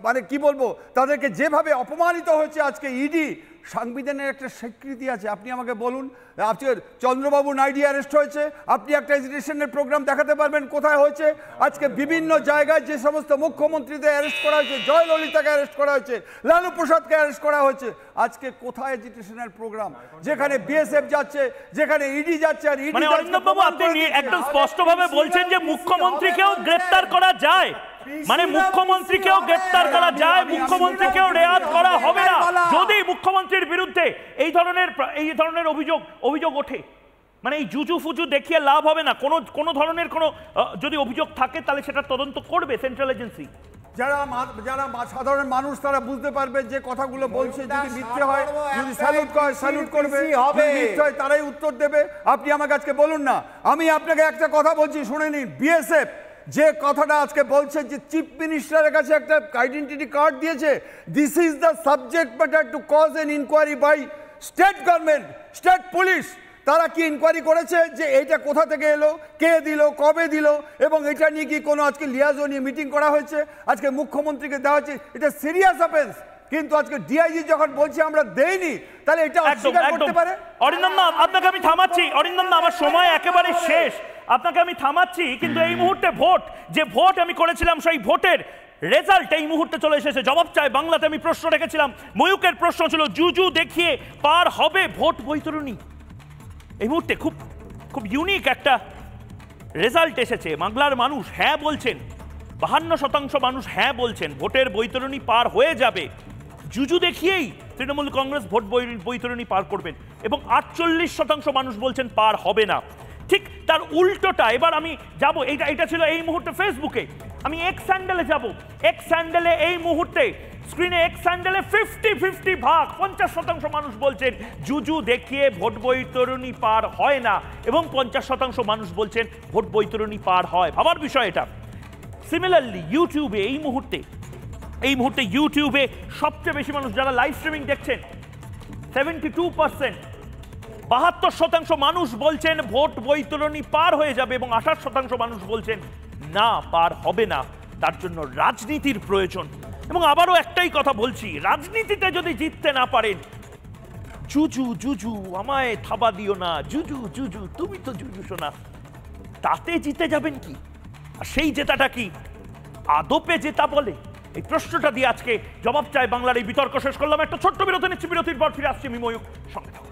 মানে কি বলবো, তাদেরকে যেভাবে অপমানিত হয়েছে আজকে ইডি। সংবিধানের একটা স্বীকৃতি আছে, আপনি আমাকে বলুন, আজকে চন্দ্রবাবু নাইডু অ্যারেস্ট হয়েছে, আপনি একটা এডুকেশনের প্রোগ্রাম দেখাতে পারবেন কোথায় হয়েছে? আজকে বিভিন্ন জায়গায় যে সমস্ত মুখ্যমন্ত্রীদের অ্যারেস্ট করা হয়েছে, জয়ললিতাকে অ্যারেস্ট করা হয়েছে, লালু প্রসাদকে অ্যারেস্ট করা হয়েছে, আজকে কোথায় এডুকেশনাল প্রোগ্রাম? যেখানে বিএসএফ যাচ্ছে, যেখানে ইডি যাচ্ছে, আর ইডি মানে অরিন্দমবাবু আপনি একদম স্পষ্টভাবে বলছেন যে মুখ্যমন্ত্রীকেও গ্রেফতার করা যায়, মানে মুখ্যমন্ত্রীকেও গ্রেফতার করা যায়, মুখ্যমন্ত্রীকেও রেয়াত করা হবে না যদি মুখ্যমন্ত্রীর বিরুদ্ধে এই ধরনের অভিযোগ ওঠে। মানে এই জুজু ফুজু দেখিয়ে লাভ হবে না, কোনো ধরনের কোনো যদি অভিযোগ থাকে তাহলে সেটা তদন্ত করবে সেন্ট্রাল এজেন্সি। যারা সাধারণ মানুষ তারা বুঝতে পারবে যে কথাগুলো বলছে, যদি মিথ্যে হয়, যদি স্যালুট করবে, মিথ্যে হয় তারাই উত্তর দেবে। আপনি আমাকে আজকে বলুন না, আমি আপনাকে একটা কথা বলছি, শুনে নিন। বিএসএফ যে কথাটা আজকে বলছে যে চিফ মিনিস্টারের কাছে একটা আইডেন্টিটি কার্ড দিয়েছে, this is the subject matter to cause an enquiry by state government, state police. তারা কি ইনকোয়ারি করেছে যে এইটা কোথা থেকে এলো, কে দিল, কবে দিল, এবং এটা নিয়ে কি কোনো আজকে লিয়াজো নিয়ে মিটিং করা হয়েছে? আজকে মুখ্যমন্ত্রীকে দেওয়া হচ্ছে, এটা সিরিয়াস অফেন্স, কিন্তু আজকে ডিআইজি যখন বলছে আমরা দেইনি, তাহলে এটা অস্বীকার করতে পারে? অরিন্দম দা, আপনাকে আমি থামাচ্ছি। অরিন্দম দা, আমার সময় একেবারে শেষ, আপনাকে আমি থামাচ্ছি, কিন্তু এই মুহূর্তে ভোট, যে ভোট আমি করেছিলাম সেই ভোটের রেজাল্ট এই মুহূর্তে চলে এসেছে। জবাব চাই বাংলাতে আমি প্রশ্ন রেখেছিলাম, ময়ূকের প্রশ্ন ছিল জুজু দেখিয়ে পার হবে ভোট বৈতরণী। এই মুহূর্তে খুব খুব ইউনিক একটা রেজাল্ট এসেছে। বাংলার মানুষ হ্যাঁ বলছেন, 52% মানুষ হ্যাঁ বলছেন ভোটের বৈতরণী পার হয়ে যাবে। জুজু দেখিয়েই তৃণমূল কংগ্রেস ভোট বৈতরণী পার করবেন, এবং 48% মানুষ বলছেন পার হবে না। ঠিক তার উল্টোটা এবার আমি যাব, এটা ছিল এই মুহূর্তে ফেসবুকে, আমি এক্স স্যান্ডেলে যাব। এক্স স্যান্ডেলে এই মুহূর্তে স্ক্রিনে এক্স স্যান্ডেলে 50-50 ভাগ, 50% মানুষ বলছেন জুজু দেখিয়ে ভোট বৈতরণী পার হয় না, এবং 50% মানুষ বলছেন ভোট বৈতরণী পার হয়। ভাবার বিষয় এটা। সিমিলারলি ইউটিউবে এই মুহূর্তে ইউটিউবে সবচেয়ে বেশি মানুষ যারা লাইভ স্ট্রিমিং দেখছেন, 72%, 72% মানুষ বলছেন ভোট বৈতরণী পার হয়ে যাবে, এবং 28% মানুষ বলছেন না, পার হবে না। তার জন্য রাজনীতির প্রয়োজন। এবং আবারও একটাই কথা বলছি, রাজনীতিতে যদি জিততে না পারেন, জুজু জুজু আমায় থাবা দিও না, জুজু জুজু তুমি তো জুজু শোনা, তাতে জিতে যাবেন কি? আর সেই জেতাটা কি আদপে জেতা বলে? এই প্রশ্নটা দিয়ে আজকে জবাব চাই বাংলার এই বিতর্ক শেষ করলাম। একটা ছোট্ট বিরতি নিচ্ছি, বিরতির পর ফিরে আসছি আমি ময়ূক, সঙ্গে থাকুন।